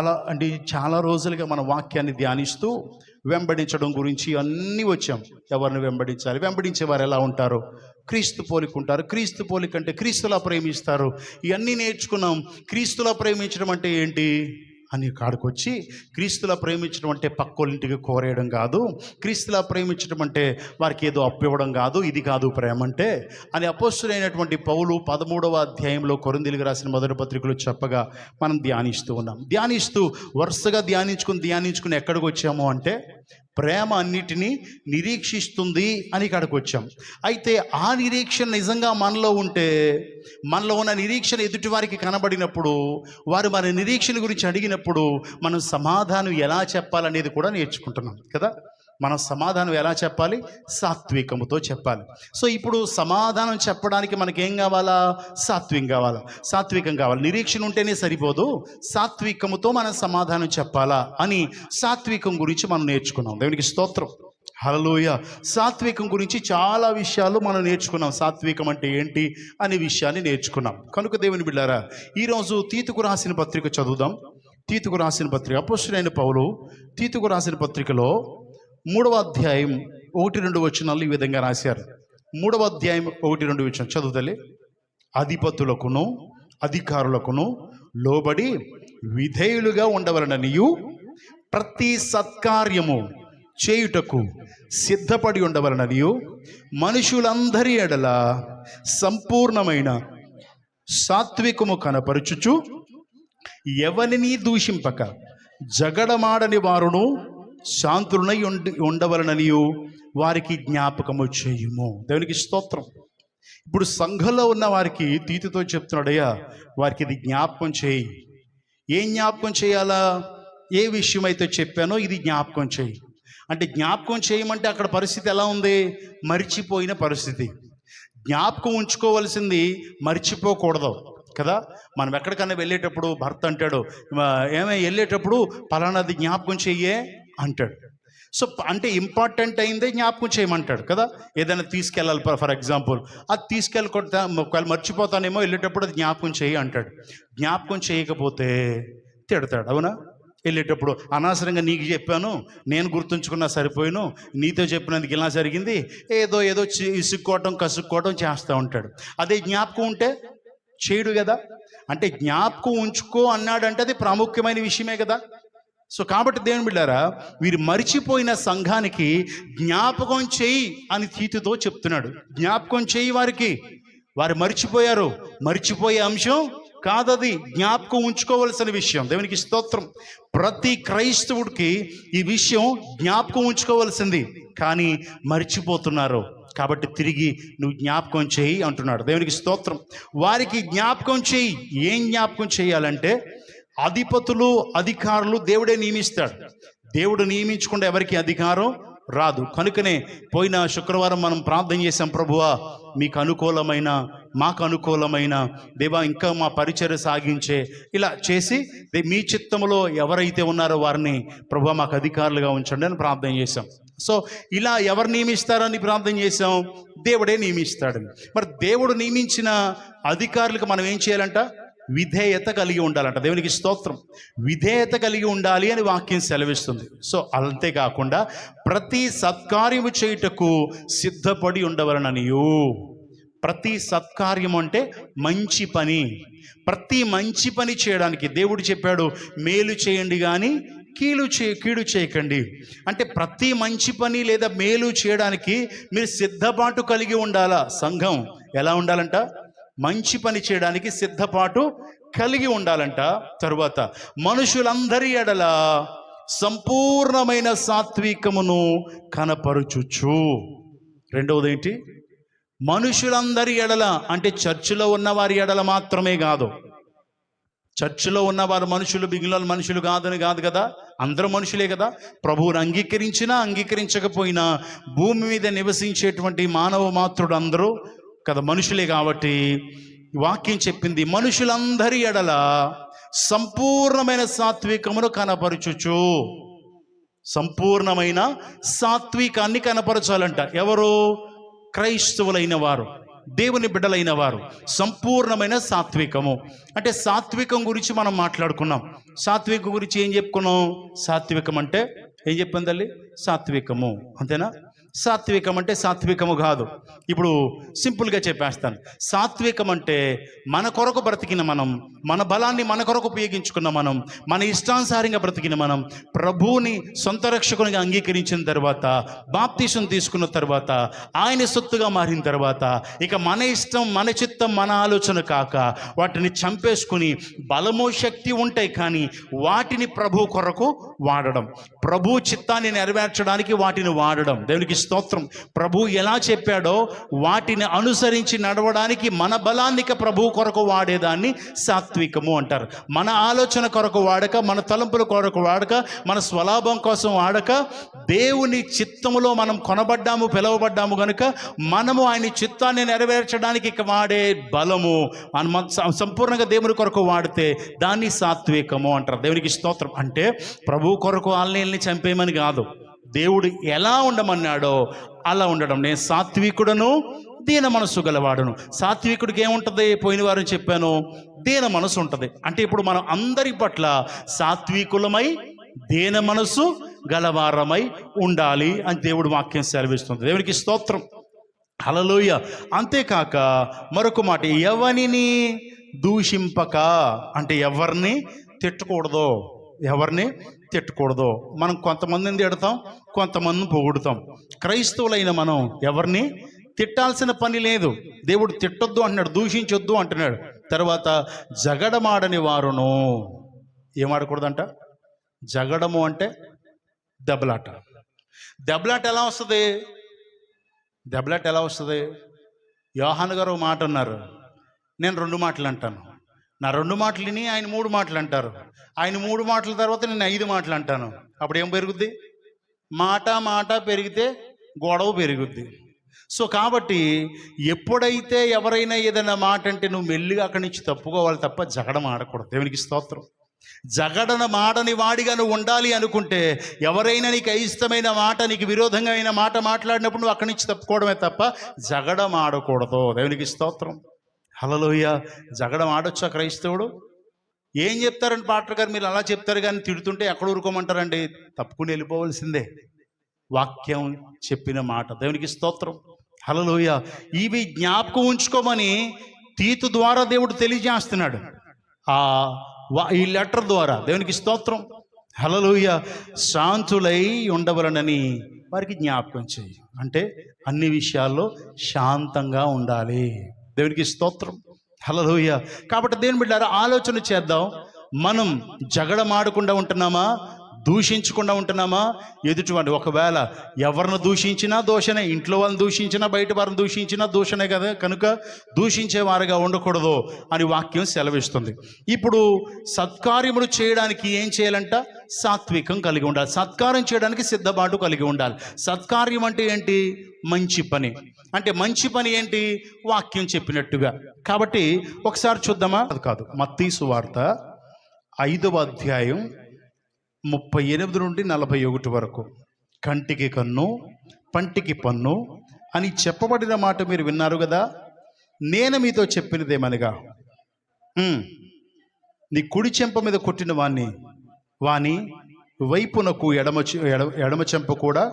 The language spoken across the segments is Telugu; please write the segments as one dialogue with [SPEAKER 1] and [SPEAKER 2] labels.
[SPEAKER 1] అలా అంటే చాలా రోజులుగా మన వాక్యాన్ని ధ్యానిస్తూ వెంబడించడం గురించి అన్నీ వచ్చాం. ఎవరిని వెంబడించాలి, వెంబడించే వారు ఎలా ఉంటారు, క్రీస్తు పోలిక ఉంటారు, క్రీస్తు పోలిక అంటే క్రీస్తులా ప్రేమిస్తారు, ఇవన్నీ నేర్చుకున్నాం. క్రీస్తులా ప్రేమించడం అంటే ఏంటి అని కాడుకొచ్చి, క్రీస్తులా ప్రేమించడం అంటే పక్కోళ్ళింటికి కోరేయడం కాదు, క్రీస్తులా ప్రేమించడం అంటే వారికి ఏదో అప్పివ్వడం కాదు, ఇది కాదు ప్రేమ అంటే అని అపోస్తులైనటువంటి పౌలు 13వ అధ్యాయంలో కొరింథీయులకు రాసిన మొదటి పత్రికలో చెప్పగా మనం ధ్యానిస్తూ ఉన్నాం. ధ్యానిస్తూ వరుసగా ధ్యానించుకుని ఎక్కడికి వచ్చాము అంటే ప్రేమ అన్నిటినీ నిరీక్షిస్తుంది అని ఇక్కడికి వచ్చాం. అయితే ఆ నిరీక్షణ నిజంగా మనలో ఉంటే, మనలో ఉన్న నిరీక్షణ ఎదుటి వారికి కనబడినప్పుడు, వారు మన నిరీక్షణ గురించి అడిగినప్పుడు మనం సమాధానం ఎలా చెప్పాలనేది కూడా నేర్చుకుంటున్నాం కదా. మనం సమాధానం ఎలా చెప్పాలి? సాత్వికముతో చెప్పాలి. సో ఇప్పుడు సమాధానం చెప్పడానికి మనకేం కావాలా? సాత్వికం కావాలి. నిరీక్షణ ఉంటేనే సరిపోదు, సాత్వికముతో మనం సమాధానం చెప్పాలా అని సాత్వికం గురించి మనం నేర్చుకున్నాం. దేవునికి స్తోత్రం, హల్లెలూయా. సాత్వికం గురించి చాలా విషయాలు మనం నేర్చుకున్నాం. సాత్వికం అంటే ఏంటి అనే విషయాన్ని నేర్చుకున్నాం. కనుక దేవుని బిడ్డారా, ఈరోజు తీతుకు రాసిన పత్రిక చదువుదాం. తీతుకు రాసిన పత్రిక, అపోస్తలుడైన పౌలు తీతుకు రాసిన పత్రికలో 3వ అధ్యాయం 1-2 వచనాలు ఈ విధంగా రాశారు. 3వ అధ్యాయం 1-2 వచనం చదువుతలే. అధిపతులకును అధికారులకును లోబడి విధేయులుగా ఉండవలననియు, ప్రతి సత్కార్యము చేయుటకు సిద్ధపడి ఉండవలననియు, మనుషులందరి ఎడల సంపూర్ణమైన సాత్వికము కనపరుచుచు, ఎవరిని దూషింపక జగడమాడని వారును శాంతులనై ఉండవలననియు వారికి జ్ఞాపకము చేయుము. దేవునికి స్తోత్రం. ఇప్పుడు సంఘంలో ఉన్న వారికి తీతుతో చెప్తున్నాడయ్యా, వారికి ఇది జ్ఞాపకం చేయి. ఏం జ్ఞాపకం చేయాలా? ఏ విషయం అయితే చెప్పానో ఇది జ్ఞాపకం చేయి అంటే, జ్ఞాపకం చేయమంటే అక్కడ పరిస్థితి ఎలా ఉంది? మరిచిపోయిన పరిస్థితి. జ్ఞాపకం ఉంచుకోవాల్సింది మర్చిపోకూడదు కదా. మనం ఎక్కడికన్నా వెళ్ళేటప్పుడు భర్త అంటాడు, వెళ్ళేటప్పుడు పలానాది జ్ఞాపకం చెయ్యే అంటాడు. సో అంటే ఇంపార్టెంట్ అయిందే జ్ఞాపకం చేయమంటాడు కదా. ఏదైనా తీసుకెళ్ళాలి, ఫర్ ఎగ్జాంపుల్, అది తీసుకెళ్ళకొడతా, ఒకవేళ మర్చిపోతానేమో, వెళ్ళేటప్పుడు అది జ్ఞాపకం చేయి అంటాడు. జ్ఞాపకం చేయకపోతే తిడతాడు, అవునా? వెళ్ళేటప్పుడు అనవసరంగా నీకు చెప్పాను, నేను గుర్తుంచుకున్నా సరిపోయాను, నీతో చెప్పినందుకు ఇలా జరిగింది, ఏదో ఇసుక్కోవటం కసుక్కోవటం చేస్తూ ఉంటాడు. అదే జ్ఞాపకం ఉంటే చేయడు కదా. అంటే జ్ఞాపకం ఉంచుకో అన్నాడంటే అది ప్రాముఖ్యమైన విషయమే కదా. సో కాబట్టి దేవుని బిడ్డారా, వీరు మరిచిపోయిన సంఘానికి జ్ఞాపకం చేయి అని తీతుతో చెప్తున్నాడు. జ్ఞాపకం చేయి వారికి. వారు మరిచిపోయారు, మరిచిపోయే అంశం కాదది, జ్ఞాపకం ఉంచుకోవలసిన విషయం. దేవునికి స్తోత్రం. ప్రతి క్రైస్తవుడికి ఈ విషయం జ్ఞాపకం ఉంచుకోవలసింది, కానీ మరిచిపోతున్నారు. కాబట్టి తిరిగి నువ్వు జ్ఞాపకం చేయి అంటున్నాడు. దేవునికి స్తోత్రం. వారికి జ్ఞాపకం చేయి. ఏం జ్ఞాపకం చేయాలంటే, అధిపతులు అధికారులు దేవుడే నియమిస్తాడు. దేవుడు నియమించకుండా ఎవరికి అధికారం రాదు. కనుకనే పోయిన శుక్రవారం మనం ప్రార్థన చేసాం, ప్రభువా మీకు అనుకూలమైన, మాకు అనుకూలమైన దేవా, ఇంకా మా పరిచర్య సాగించే, ఇలా చేసి మీ చిత్తములో ఎవరైతే ఉన్నారో వారిని ప్రభువా మాకు అధికారులుగా ఉంచండి అని ప్రార్థన చేశాం. సో ఇలా ఎవరు నియమిస్తారని ప్రార్థన చేశాం? దేవుడే నియమిస్తాడని. మరి దేవుడు నియమించిన అధికారులకు మనం ఏం చేయాలంట? విధేయత కలిగి ఉండాలంట. దేవునికి స్తోత్రం. విధేయత కలిగి ఉండాలి అని వాక్యం సెలవిస్తుంది. సో అంతేకాకుండా ప్రతి సత్కార్యము చేయుటకు సిద్ధపడి ఉండవలననియు. ప్రతి సత్కార్యం అంటే మంచి పని. ప్రతి మంచి పని చేయడానికి దేవుడు చెప్పాడు, మేలు చేయండి కానీ కీడు చేయకండి. అంటే ప్రతి మంచి పని లేదా మేలు చేయడానికి మీరు సిద్ధపాటు కలిగి ఉండాలా. సంఘం ఎలా ఉండాలంట? మంచి పని చేయడానికి సిద్ధపాటు కలిగి ఉండాలంట. తరువాత మనుషులందరి ఎడల సంపూర్ణమైన సాత్వికమును కనపరుచుచు. రెండవది ఏంటి? మనుషులందరి ఎడల అంటే చర్చిలో ఉన్న వారి ఎడల మాత్రమే కాదు. చర్చిలో ఉన్నవారు మనుషులు, మిగిలిన మనుషులు కాదని కాదు కదా, అందరూ మనుషులే కదా. ప్రభువుని అంగీకరించినా అంగీకరించకపోయినా భూమి మీద నివసించేటువంటి మానవ మాతృడు అందరూ కదా మనుషులే. కాబట్టి వాక్యం చెప్పింది, మనుషులందరి ఎడల సంపూర్ణమైన సాత్వికమును కనపరచుచు. సంపూర్ణమైన సాత్వికాన్ని కనపరచాలంట. ఎవరు? క్రైస్తవులైన వారు. దేవుని బిడ్డలైన వారు. సంపూర్ణమైన సాత్వికము అంటే సాత్వికం గురించి మనం మాట్లాడుకున్నాం. సాత్వికం గురించి ఏం చెప్పుకున్నాం? సాత్వికం అంటే ఏం చెప్పింది తల్లి? సాత్వికము, అంతేనా? సాత్వికం అంటే సాత్వికము కాదు. ఇప్పుడు సింపుల్గా చెప్పేస్తాను. సాత్వికం అంటే మన కొరకు బ్రతికిన మనం, మన బలాన్ని మన కొరకు ఉపయోగించుకున్న మనం, మన ఇష్టానుసారంగా బ్రతికిన మనం, ప్రభువుని సొంత రక్షకునిగా అంగీకరించిన తర్వాత, బాప్తీసం తీసుకున్న తర్వాత, ఆయన సొత్తుగా మారిన తర్వాత, ఇక మన ఇష్టం, మన చిత్తం, మన ఆలోచన కాక వాటిని చంపేసుకుని బలము శక్తి ఉంటాయి కానీ వాటిని ప్రభు కొరకు వాడడం, ప్రభు చిత్తాన్ని నెరవేర్చడానికి వాటిని వాడడం. దేవునికి స్తోత్రం. ప్రభు ఎలా చెప్పాడో వాటిని అనుసరించి నడవడానికి మన బలాన్నిక ప్రభు కొరకు వాడేదాన్ని సాత్వికము అంటారు. మన ఆలోచన కొరకు వాడక, మన తలంపుల కొరకు వాడక, మన స్వలాభం కోసం వాడక, దేవుని చిత్తములో మనం కొనబడ్డాము, పిలువబడ్డాము కనుక మనము ఆయన చిత్తాన్ని నెరవేర్చడానికి ఇక వాడే బలము సంపూర్ణంగా దేవుని కొరకు వాడితే దాన్ని సాత్వికము అంటారు. దేవునికి స్తోత్రం. అంటే ప్రభు కొరకు ఆల్ని చంపేయమని కాదు, దేవుడు ఎలా ఉండమన్నాడో అలా ఉండడం. నేను సాత్వికుడను, దీన మనసు గలవాడును. సాత్వికుడికి ఏముంటుంది? పోయిన వారం చెప్పాను, దీన మనసు ఉంటుంది. అంటే ఇప్పుడు మనం అందరి పట్ల సాత్వికులమై దీన మనసు గలవారమై ఉండాలి అని దేవుడు వాక్యం సెలవిస్తుంది. దేవునికి స్తోత్రం. హల్లెలూయా. అంతేకాక మరొక మాట, ఎవరిని దూషింపక, అంటే ఎవరిని తిట్టకూడదు, ఎవరిని తిట్టకూడదు. మనం కొంతమందిని తిడతాం, కొంతమందిని పొగుడుతాం. క్రైస్తవులైన మనం ఎవరిని తిట్టాల్సిన పని లేదు. దేవుడు తిట్టొద్దు అంటున్నాడు, దూషించొద్దు అంటున్నాడు. తర్వాత జగడమాడని వారును, ఏమాడకూడదంట? జగడము అంటే దెబ్బలాట. దెబ్బలాట ఎలా వస్తుంది? దెబ్బలాట ఎలా వస్తుంది? యోహాను గారు ఒక మాట అన్నారు, నేను 2 మాటలు అంటాను. నా 2 మాటలు విని ఆయన 3 మాటలు అంటారు. ఆయన 3 మాటల తర్వాత నేను 5 మాటలు అంటాను. అప్పుడు ఏం పెరుగుద్ది? మాట పెరిగితే గొడవ పెరుగుద్ది. సో కాబట్టి ఎప్పుడైతే ఎవరైనా ఏదైనా మాట అంటే నువ్వు మెల్లిగా అక్కడి నుంచి తప్పుకోవాలి తప్ప జగడం ఆడకూడదు. దేవునికి స్తోత్రం. జగడన మాడని వాడిగా నువ్వు ఉండాలి అనుకుంటే, ఎవరైనా నీకు అయిష్టమైన మాట, నీకు విరోధంగా అయిన మాట మాట్లాడినప్పుడు నువ్వు అక్కడి నుంచి తప్పుకోవడమే తప్ప జగడం ఆడకూడదు. దేవునికి స్తోత్రం. హల్లెలూయా. జగడం ఆడొచ్చా క్రైస్తవుడు? ఏం చెప్తారండి పాస్టర్ గారు, మీరు అలా చెప్తారు కానీ తిడుతుంటే ఎక్కడ ఊరుకోమంటారండి? తప్పుకుని వెళ్ళిపోవలసిందే. వాక్యం చెప్పిన మాట. దేవునికి స్తోత్రం. హల్లెలూయా. ఇవి జ్ఞాపకం ఉంచుకోమని తీతు ద్వారా దేవుడు తెలియజేస్తున్నాడు, ఈ లెటర్ ద్వారా. దేవునికి స్తోత్రం. హల్లెలూయా. శాంతులై ఉండవలనని వారికి జ్ఞాపకం చేయి. అంటే అన్ని విషయాల్లో శాంతంగా ఉండాలి. దేవునికి స్తోత్రం. హల్లెలూయా. కాబట్టి దేవుని బిడ్డలారా ఆలోచన చేద్దాం. మనం జగడమాడకుండా ఉంటున్నామా? దూషించకుండా ఉంటున్నామా? ఎదుటివాడిని ఒకవేళ ఎవరిని దూషించినా దోషనే, ఇంట్లో వాళ్ళని దూషించినా బయట వారిని దూషించినా దూషణే కదా. కనుక దూషించేవారుగా ఉండకూడదు అని వాక్యం సెలవిస్తుంది. ఇప్పుడు సత్కార్యములు చేయడానికి ఏం చేయాలంట? సాత్వికం కలిగి ఉండాలి. సత్కారం చేయడానికి సిద్ధపాటు కలిగి ఉండాలి. సత్కార్యం అంటే ఏంటి? మంచి పని. అంటే మంచి పని ఏంటి? వాక్యం చెప్పినట్టుగా. కాబట్టి ఒకసారి చూద్దామా? అది కాదు, మత్తయి సువార్త 5వ అధ్యాయం 38 నుండి 41 వరకు. కంటికి కన్ను, పంటికి పన్ను అని చెప్పబడిన మాట మీరు విన్నారు కదా. నేను మీతో చెప్పినదేమనగా, నీ కుడి చెంప మీద కొట్టిన వాని వైపునకు ఎడమ చెంప కూడా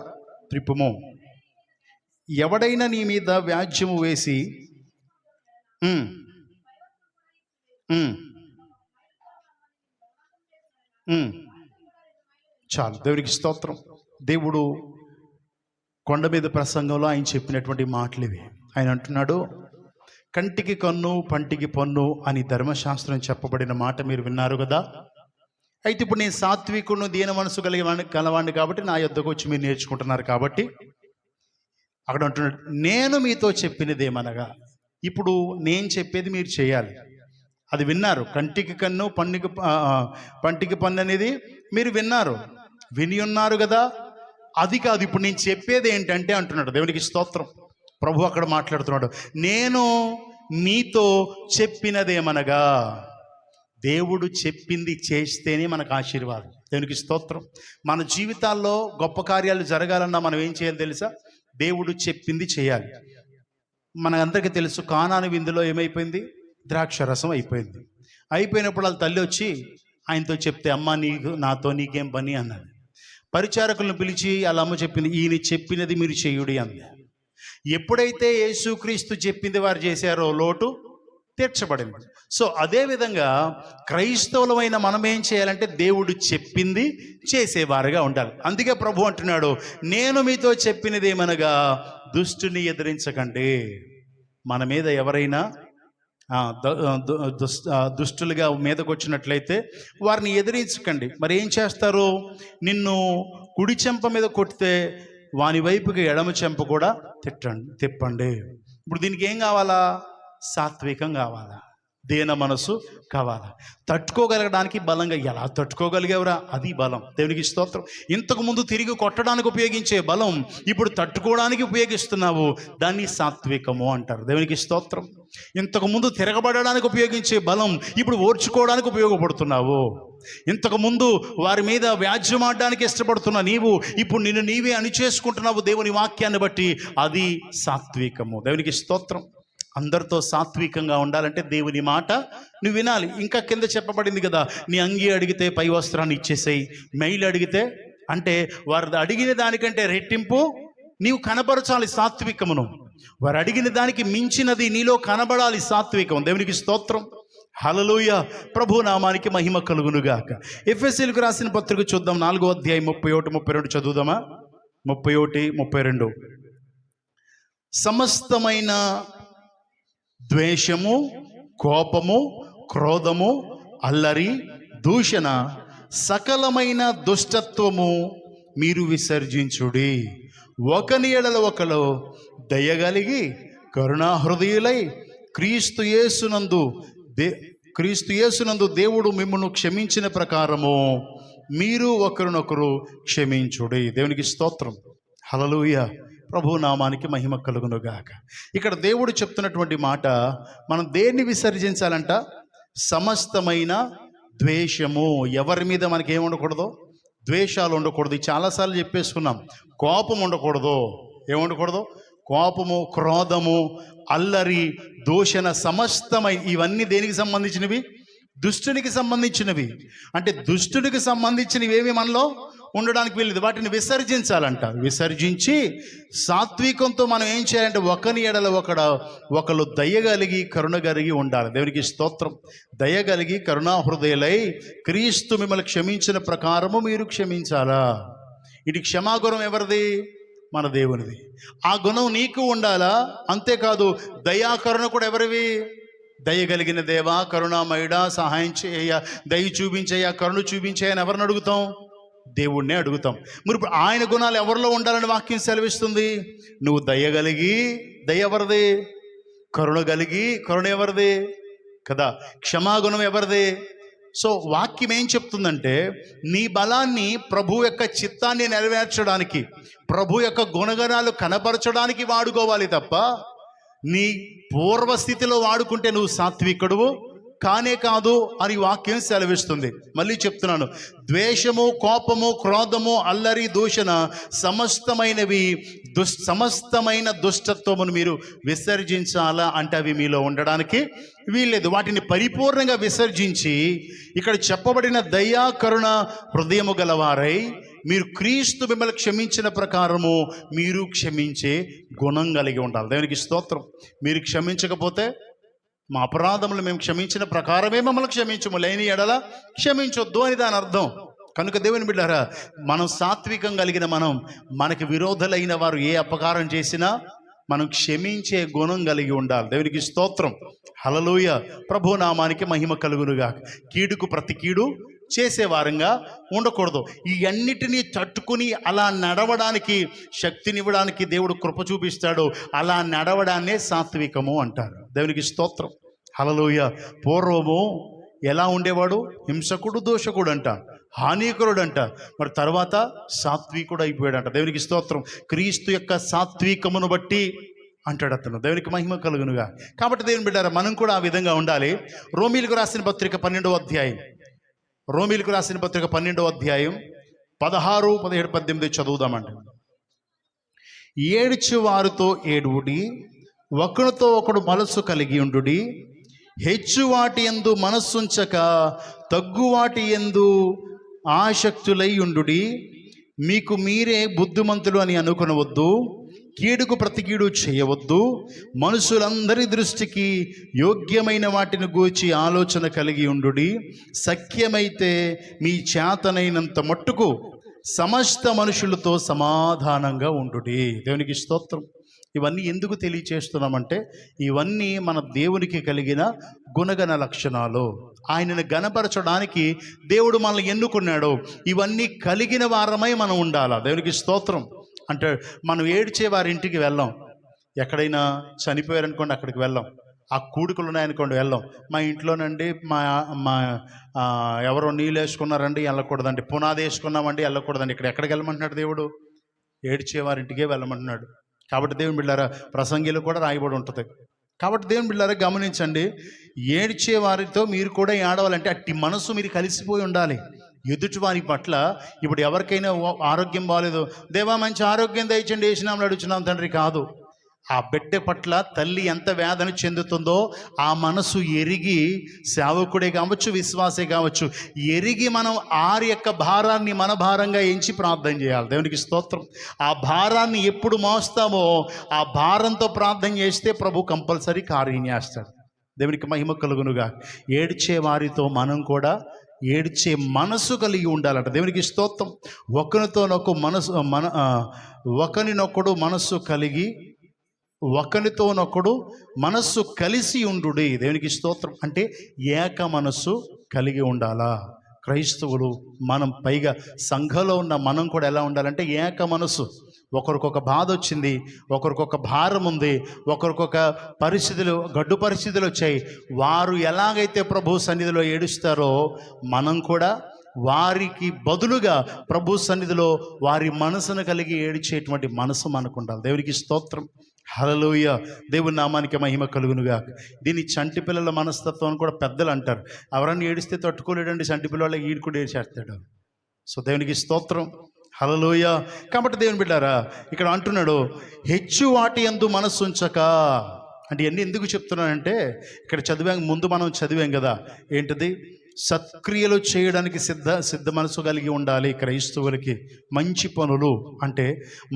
[SPEAKER 1] త్రిప్పుము. ఎవడైనా నీ మీద వ్యాజ్యము వేసి చాలు. దేవునికి స్తోత్రం. దేవుడు కొండ మీద ప్రసంగంలో ఆయన చెప్పినటువంటి మాటలు ఇవి. ఆయన అంటున్నాడు, కంటికి కన్ను పంటికి పన్ను అని ధర్మశాస్త్రం చెప్పబడిన మాట మీరు విన్నారు కదా. అయితే ఇప్పుడు నేను సాత్వికును దీన మనసు కలవాడిని కాబట్టి నా యొద్దకు వచ్చి మీరు నేర్చుకుంటున్నారు కాబట్టి అక్కడ అంటున్నాడు, నేను మీతో చెప్పినదేమనగా. ఇప్పుడు నేను చెప్పేది మీరు చేయాలి. అది విన్నారు. కంటికి కన్ను పంటికి పన్ను అనేది మీరు విన్నారు, విని ఉన్నారు కదా. అది కాదు, ఇప్పుడు నేను చెప్పేది ఏంటంటే అంటున్నాడు. దేవునికి స్తోత్రం. ప్రభు అక్కడ మాట్లాడుతున్నాడు, నేను మీతో చెప్పినదేమనగా. దేవుడు చెప్పింది చేస్తేనే మనకు ఆశీర్వాదం. దేవునికి స్తోత్రం. మన జీవితాల్లో గొప్ప కార్యాలు జరగాలన్నా మనం ఏం చేయాలి తెలుసా? దేవుడు చెప్పింది చేయాలి. మనందరికీ తెలుసు, కానాను విందులో ఏమైపోయింది? ద్రాక్ష రసం అయిపోయింది. అయిపోయినప్పుడు వాళ్ళ తల్లి వచ్చి ఆయనతో చెప్తే, అమ్మ నాతో నీకేం పని అన్నది. పరిచారకులను పిలిచి వాళ్ళ అమ్మ చెప్పింది, ఈయన చెప్పినది మీరు చేయుడి అంది. ఎప్పుడైతే యేసుక్రీస్తు చెప్పింది వారు చేశారో లోటు తీర్చబడింది. సో అదేవిధంగా క్రైస్తవులమైన మనం ఏం చేయాలంటే దేవుడు చెప్పింది చేసేవారుగా ఉండాలి. అందుకే ప్రభు అంటున్నాడు, నేను మీతో చెప్పినది ఏమనగా దుష్టుని ఎదిరించకండి. మన మీద ఎవరైనా దుష్టులుగా మీదకు వచ్చినట్లయితే వారిని ఎదిరించకండి. మరి ఏం చేస్తారు? నిన్ను కుడి చెంప మీద కొడితే వాని వైపుకి ఎడమ చెంప కూడా తిప్పండి. ఇప్పుడు దీనికి ఏం కావాలా? సాత్వికం కావాలా, దేన మనసు కావాలా. తట్టుకోగలగడానికి బలంగా ఎలా తట్టుకోగలిగేవరా? అది బలం. దేవునికి స్తోత్రం. ఇంతకుముందు తిరిగి కొట్టడానికి ఉపయోగించే బలం ఇప్పుడు తట్టుకోవడానికి ఉపయోగిస్తున్నావు, దాన్ని సాత్వికము అంటారు. దేవునికి స్తోత్రం. ఇంతకుముందు తిరగబడడానికి ఉపయోగించే బలం ఇప్పుడు ఓర్చుకోవడానికి ఉపయోగపడుతున్నావు. ఇంతకుముందు వారి మీద వ్యాజ్యమాడడానికి ఇష్టపడుతున్న నీవు ఇప్పుడు నిన్ను నీవే అణిచేసుకుంటున్నావు దేవుని వాక్యాన్ని బట్టి. అది సాత్వికము. దేవునికి స్తోత్రం. అందరితో సాత్వికంగా ఉండాలంటే దేవుని మాట నువ్వు వినాలి. ఇంకా కింద చెప్పబడింది కదా, నీ అంగీ అడిగితే పై వస్త్రాన్ని ఇచ్చేసేయి, మెయిల్ అడిగితే అంటే వారు అడిగిన దానికంటే రెట్టింపు నీవు కనబరచాలి సాత్వికమును. వారు అడిగిన దానికి మించినది నీలో కనబడాలి సాత్వికం. దేవునికి స్తోత్రం. హల్లెలూయా. ప్రభు నామానికి మహిమ కలుగునుగాక. ఎఫెసీయులకు రాసిన పత్రిక చూద్దాం, 4వ అధ్యాయం 31-32 చదువుదామా? 31-32. సమస్తమైన ద్వేషము, కోపము, క్రోధము, అల్లరి, దూషణ, సకలమైన దుష్టత్వము మీరు విసర్జించుడి. ఒకని ఎడల ఒకరు దయగలిగి కరుణాహృదయులై క్రీస్తు యేసునందు దేవుడు మిమ్మల్ని క్షమించిన ప్రకారము మీరు ఒకరినొకరు క్షమించుడి. దేవునికి స్తోత్రం. హల్లెలూయా. ప్రభు నామానికి మహిమ కలుగునుగాక. ఇక్కడ దేవుడు చెప్తున్నటువంటి మాట, మనం దేన్ని విసర్జించాలంట? సమస్తమైన ద్వేషము. ఎవరి మీద మనకి ఏమి ఉండకూడదు? ద్వేషాలు ఉండకూడదు. చాలాసార్లు చెప్పేసుకున్నాం. కోపం ఉండకూడదు. ఏముండకూడదు? కోపము, క్రోధము, అల్లరి, దూషణ, సమస్తమైన ఇవన్నీ దేనికి సంబంధించినవి? దుష్టునికి సంబంధించినవి. అంటే దుష్టునికి సంబంధించినవి ఏమి మనలో ఉండడానికి వీల్లేదు. వాటిని విసర్జించాలంట. విసర్జించి సాత్వికంతో మనం ఏం చేయాలంటే ఒకని ఎడల ఒకరు దయగలిగి కరుణ కలిగి ఉండాలి. దేవునికి స్తోత్రం. దయగలిగి కరుణాహృదయులై క్రీస్తు మిమ్మల్ని క్షమించిన ప్రకారము మీరు క్షమించాలా. ఇది క్షమాగుణం ఎవరిది? మన దేవునిది. ఆ గుణం నీకు ఉండాలా. అంతేకాదు దయాకరుణ కూడా ఎవరివి? దయగలిగిన దేవా, కరుణామయుడా, సహాయం చేయ, దయ చూపించేయ, కరుణ చూపించేయ అని ఎవరిని అడుగుతాం? దేవుణ్ణే అడుగుతాం. మరి ఇప్పుడు ఆయన గుణాలు ఎవరిలో ఉండాలని వాక్యం సెలవిస్తుంది? నువ్వు దయగలిగి, దయ ఎవరిది? కరుణ కలిగి, కరుణ ఎవరిది కదా? క్షమాగుణం ఎవరిది? సో వాక్యం ఏం చెప్తుందంటే నీ బలాన్ని ప్రభు యొక్క చిత్తాన్ని నెరవేర్చడానికి, ప్రభు యొక్క గుణగణాలు కనపరచడానికి వాడుకోవాలి తప్ప నీ పూర్వస్థితిలో వాడుకుంటే నువ్వు సాత్వికుడువు కానే కాదు అని వాక్యం సెలవిస్తుంది. మళ్ళీ చెప్తున్నాను, ద్వేషము, కోపము, క్రోధము, అల్లరి, దూషణ సమస్తమైన దుష్టత్వమును మీరు విసర్జించాలా అంటే అవి మీలో ఉండడానికి వీల్లేదు. వాటిని పరిపూర్ణంగా విసర్జించి ఇక్కడ చెప్పబడిన దయా కరుణ హృదయము గలవారై మీరు క్రీస్తు మిమ్మల్ని క్షమించిన ప్రకారము మీరు క్షమించే గుణం కలిగి ఉండాలి. దేవునికి స్తోత్రం. మీరు క్షమించకపోతే మా అపరాధములు మేము క్షమించిన ప్రకారమే మమ్మల్ని క్షమించము, లేని ఎడల క్షమించొద్దు అని దాని అర్థం. కనుక దేవుని బిడ్డారా, మనం సాత్వికం కలిగిన మనకి విరోధులైన వారు ఏ అపకారం చేసినా మనం క్షమించే గుణం కలిగి ఉండాలి. దేవునికి స్తోత్రం. హల్లెలూయా. ప్రభు నామానికి మహిమ కలుగునుగా. కీడుకు ప్రతి కీడు చేసేవారంగా ఉండకూడదు. ఈ అన్నిటినీ తట్టుకుని అలా నడవడానికి శక్తినివ్వడానికి దేవుడు కృప చూపిస్తాడు. అలా నడవడాన్నే సాత్వికము అంటారు. దేవునికి స్తోత్రం. హల్లెలూయా. పూర్వము ఎలా ఉండేవాడు? హింసకుడు, దోషకుడు అంట, హానికరుడు అంట. మరి తర్వాత సాత్వికుడు అయిపోయాడంట. దేవునికి స్తోత్రం. క్రీస్తు యొక్క సాత్వికమును బట్టి అంటాడు అతను. దేవునికి మహిమ కలుగునుగా. కాబట్టి దేవుని బిడ్డారా, మనం కూడా ఆ విధంగా ఉండాలి. రోమీయులకు రాసిన పత్రిక 12వ అధ్యాయం, రోమీయులకు రాసిన పత్రిక 12వ అధ్యాయం 16, 17, 18 చదువుదామండి. ఏడ్చు వారితో ఏడువుడి, ఒకరితో ఒకడు మనస్సు కలిగి ఉండుడి, హెచ్చు వాటి యందు మనస్సుంచక తగ్గు వాటి యందు ఆసక్తులై ఉండుడి. మీకు మీరే బుద్ధిమంతులు అని అనుకొనవద్దు, కీడుకు ప్రతి కీడు చేయవద్దు. మనుషులందరి దృష్టికి యోగ్యమైన వాటిని గూర్చి ఆలోచన కలిగి ఉండుడి. సఖ్యమైతే మీ చేతనైనంత మట్టుకు సమస్త మనుషులతో సమాధానంగా ఉండుడి. దేవునికి స్తోత్రం. ఇవన్నీ ఎందుకు తెలియచేస్తున్నామంటే ఇవన్నీ మన దేవునికి కలిగిన గుణగణ లక్షణాలు. ఆయనను గణపరచడానికి దేవుడు మనల్ని ఎన్నుకున్నాడు. ఇవన్నీ కలిగిన వారమై మనం ఉండాలి. దేవునికి స్తోత్రం. అంటే మనం ఏడ్చే వారి ఇంటికి వెళ్ళాం, ఎక్కడైనా చనిపోయారనుకోండి అక్కడికి వెళ్ళాం, ఆ కూడుకులు ఉన్నాయనుకోండి వెళ్ళాం. మా ఇంట్లోనండి మా మా ఎవరో నీళ్ళు వేసుకున్నారండి వెళ్ళకూడదండి, పునాది వేసుకున్నామండి వెళ్ళకూడదండి. ఇక్కడ ఎక్కడికి వెళ్ళమంటున్నాడు దేవుడు? ఏడ్చే వారి ఇంటికే వెళ్ళమంటున్నాడు. కాబట్టి దేవుని బిడ్డారా, ప్రసంగిలో కూడా రాయబడి ఉంటుంది. కాబట్టి దేవుని బిడ్డారా గమనించండి, ఏడ్చే వారితో మీరు కూడా ఏడవాలంటే అట్టి మనసు మీరు కలిసిపోయి ఉండాలి ఎదుటి వారి పట్ల. ఇప్పుడు ఎవరికైనా ఆరోగ్యం బాగాలేదు, దేవా మంచి ఆరోగ్యం దయచండి వేసినామని అడుగుతున్నాం తండ్రి కాదు. ఆ బిడ్డ పట్ల తల్లి ఎంత వేదన చెందుతుందో ఆ మనసు ఎరిగి, సేవకుడే కావచ్చు విశ్వాసే కావచ్చు, ఎరిగి మనం ఆరి యొక్క భారాన్ని మన భారంగా ఎంచి ప్రార్థన చేయాలి. దేవునికి స్తోత్రం. ఆ భారాన్ని ఎప్పుడు మోస్తామో ఆ భారంతో ప్రార్థన చేస్తే ప్రభు కంపల్సరీ కార్యం చేస్తాడు. దేవునికి మహిమ కలుగునుగా. ఏడ్చే వారితో మనం కూడా ఏడ్చే మనసు కలిగి ఉండాలంట. దేవునికి స్తోత్రం. ఒకరినొకడు మనస్సు కలిగి ఒకరితోనొకడు మనస్సు కలిసి ఉండుడి. దేవునికి స్తోత్రం. అంటే ఏక మనస్సు కలిగి ఉండాలా. క్రైస్తవులు మనం, పైగా సంఘంలో ఉన్న మనం కూడా ఎలా ఉండాలంటే ఏక మనస్సు. ఒకరికొక బాధ వచ్చింది, ఒకరికొక భారం ఉంది, ఒకరికొక గడ్డు పరిస్థితులు వచ్చాయి. వారు ఎలాగైతే ప్రభు సన్నిధిలో ఏడుస్తారో మనం కూడా వారికి బదులుగా ప్రభు సన్నిధిలో వారి మనసును కలిగి ఏడ్చేటువంటి మనసు మనకు ఉండాలి. దేవునికి స్తోత్రం. హల్లెలూయా. దేవుని నామానికి మహిమ కలుగునుగా. దీన్ని చంటి పిల్లల మనస్తత్వం అని కూడా పెద్దలు అంటారు. ఎవరన్నా ఏడిస్తే తట్టుకోలేడండి చంటి పిల్లల, ఈడు కూడా ఏడ్చేస్తాడు. సో దేవునికి స్తోత్రం. హల్లెలూయా. కాబట్టి దేవుని బిడ్డారా, ఇక్కడ అంటున్నాడు హెచ్చు వాటి యందు మనస్సు ఉంచక. అంటే ఇవన్నీ ఎందుకు చెప్తున్నానంటే ఇక్కడ ముందు మనం చదివాం కదా, ఏంటిది? సత్క్రియలు చేయడానికి సిద్ధ మనసు కలిగి ఉండాలి క్రైస్తవులకి. మంచి పనులు అంటే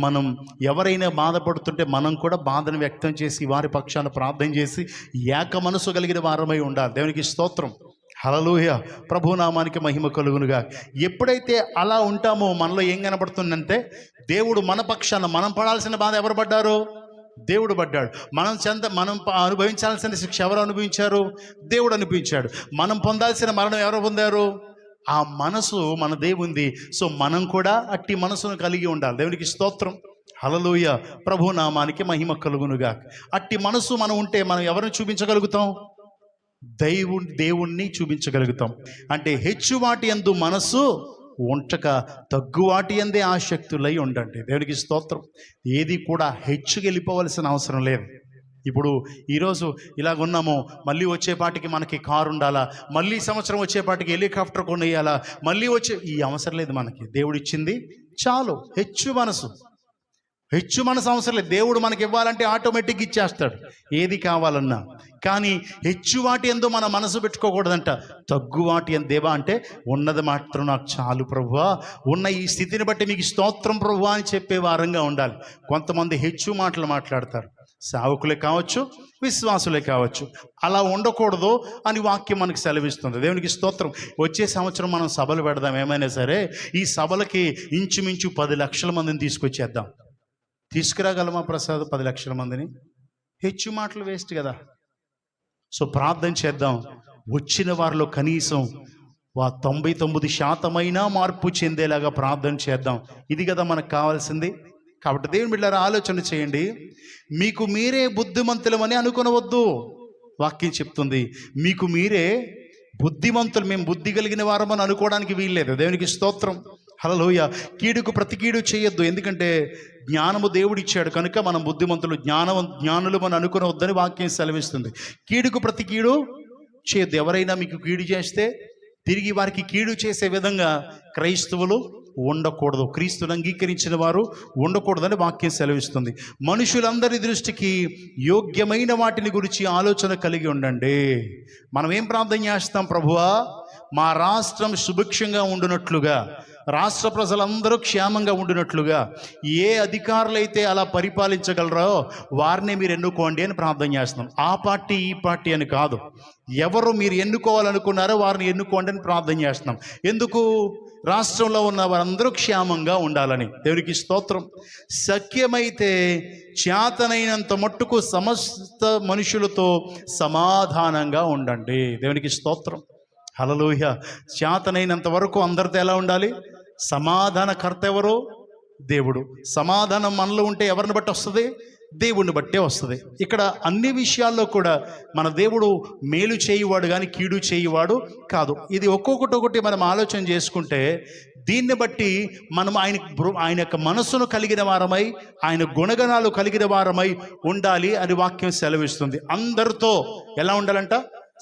[SPEAKER 1] మనం ఎవరైనా బాధపడుతుంటే మనం కూడా బాధను వ్యక్తం చేసి వారి పక్షాన ప్రార్థన చేసి ఏక మనసు కలిగిన వారమై ఉండాలి. దేవునికి స్తోత్రం. హల్లెలూయా. ప్రభునామానికి మహిమ కలుగునుగా. ఎప్పుడైతే అలా ఉంటామో మనలో ఏం కనబడుతుందంటే దేవుడు మన పక్షాన, మనం పడాల్సిన బాధ ఎవరు పడ్డారు? దేవుడు పడ్డాడు. మనం అనుభవించాల్సిన శిక్ష ఎవరు అనుభవించారు? దేవుడు అనుభవించాడు. మనం పొందాల్సిన మరణం ఎవరు పొందారు? ఆ మనసు మన దేవుంది. సో మనం కూడా అట్టి మనసును కలిగి ఉండాలి. దేవునికి స్తోత్రం. హల్లెలూయా. ప్రభునామానికి మహిమ కలుగునుగా. అట్టి మనసు మనం ఉంటే మనం ఎవరిని చూపించగలుగుతాం? దేవుణ్ణి చూపించగలుగుతాం. అంటే హెచ్చు వాటి యందు మనస్సు ఉంచక తగ్గువాటి అందే ఆసక్తులై ఉండండి. దేవునికి స్తోత్రం. ఏది కూడా హెచ్చుకి వెళ్ళిపోవలసిన అవసరం లేదు. ఇప్పుడు ఈరోజు ఇలాగున్నాము, మళ్ళీ వచ్చేపాటికి మనకి కారు ఉండాలా, మళ్ళీ సంవత్సరం వచ్చేపాటికి హెలికాప్టర్ కొనేయాలా, మళ్ళీ ఈ అవసరం లేదు మనకి. దేవుడు ఇచ్చింది చాలు. హెచ్చు మనసు అవసరం లేదు. దేవుడు మనకి ఇవ్వాలంటే ఆటోమేటిక్గా ఇచ్చేస్తాడు ఏది కావాలన్నా. కానీ హెచ్చు వాటి యందు మన మనసు పెట్టుకోకూడదంట. తగ్గువాటి యందు దేవా అంటే ఉన్నది మాత్రం నాకు చాలు ప్రభువా, ఉన్న ఈ స్థితిని బట్టి మీకు స్తోత్రం ప్రభువా అని చెప్పే వారంగా ఉండాలి. కొంతమంది హెచ్చు మాటలు మాట్లాడతారు, సేవకులే కావచ్చు విశ్వాసులే కావచ్చు. అలా ఉండకూడదు అని వాక్యం మనకు సెలవిస్తుంది. దేవునికి స్తోత్రం. వచ్చే సంవత్సరం మనం సభలు పెడదాం. ఏమైనా సరే ఈ సభలకి ఇంచుమించు 10 లక్షల మందిని తీసుకొచ్చేద్దాం. తీసుకురాగలమా ప్రసాద్ 10 లక్షల మందిని? హెచ్చు మాటలు వేస్ట్ కదా. సో ప్రార్థన చేద్దాం. వచ్చిన వారిలో కనీసం 99% మార్పు చెందేలాగా ప్రార్థన చేద్దాం. ఇది కదా మనకు కావాల్సింది. కాబట్టి దేవుని బిడ్డలారా ఆలోచన చేయండి. మీకు మీరే బుద్ధిమంతులమని అనుకొనవద్దు. వాక్యం చెప్తుంది మీకు మీరే బుద్ధిమంతులు, మేము బుద్ధి కలిగిన వారమని అనుకోవడానికి వీల్లేదు. దేవునికి స్తోత్రం. హల్లెలూయా. కీడుకు ప్రతి కీడు చేయొద్దు. ఎందుకంటే జ్ఞానము దేవుడు ఇచ్చాడు కనుక మనం బుద్ధిమంతులు, జ్ఞానులు మనం అనుకునవద్దని వాక్యం సెలవిస్తుంది. కీడుకు ప్రతి కీడు చేయొద్దు. ఎవరైనా మీకు కీడు చేస్తే తిరిగి వారికి కీడు చేసే విధంగా క్రైస్తవులు ఉండకూడదు. క్రీస్తుని అంగీకరించిన వారు ఉండకూడదని వాక్యం సెలవిస్తుంది. మనుషులందరి దృష్టికి యోగ్యమైన వాటిని గురించి ఆలోచన కలిగి ఉండండి. మనం ఏం ప్రార్థన చేస్తాం? ప్రభువా, మా రాష్ట్రం సుభిక్షంగా ఉండునట్లుగా, రాష్ట్ర ప్రజలందరూ క్షేమంగా ఉండినట్లుగా ఏ అధికారులైతే అలా పరిపాలించగలరో వారిని మీరు ఎన్నుకోండి అని ప్రార్థన చేస్తున్నాం. ఆ పార్టీ ఈ పార్టీ అని కాదు, ఎవరు మీరు ఎన్నుకోవాలనుకున్నారో వారిని ఎన్నుకోండి అని ప్రార్థన చేస్తున్నాం. ఎందుకు? రాష్ట్రంలో ఉన్న వారందరూ క్షేమంగా ఉండాలని. దేవునికి స్తోత్రం. శక్యమైతే చేతనైనంత మట్టుకు సమస్త మనుషులతో సమాధానంగా ఉండండి. దేవునికి స్తోత్రం. హల్లెలూయా. చేతనైనంత వరకు అందరితో ఎలా ఉండాలి? సమాధానకర్త ఎవరు? దేవుడు. సమాధానం మనలో ఉంటే ఎవరిని బట్టి వస్తుంది? దేవుణ్ణి బట్టే వస్తుంది. ఇక్కడ అన్ని విషయాల్లో కూడా మన దేవుడు మేలు చేయువాడు కానీ కీడు చేయువాడు కాదు. ఇది ఒక్కొక్కటి మనం ఆలోచన చేసుకుంటే దీన్ని బట్టి మనం ఆయన యొక్క మనస్సును కలిగిన వారమై, ఆయన గుణగణాలు కలిగిన వారమై ఉండాలి అని వాక్యం సెలవిస్తుంది. అందరితో ఎలా ఉండాలంట?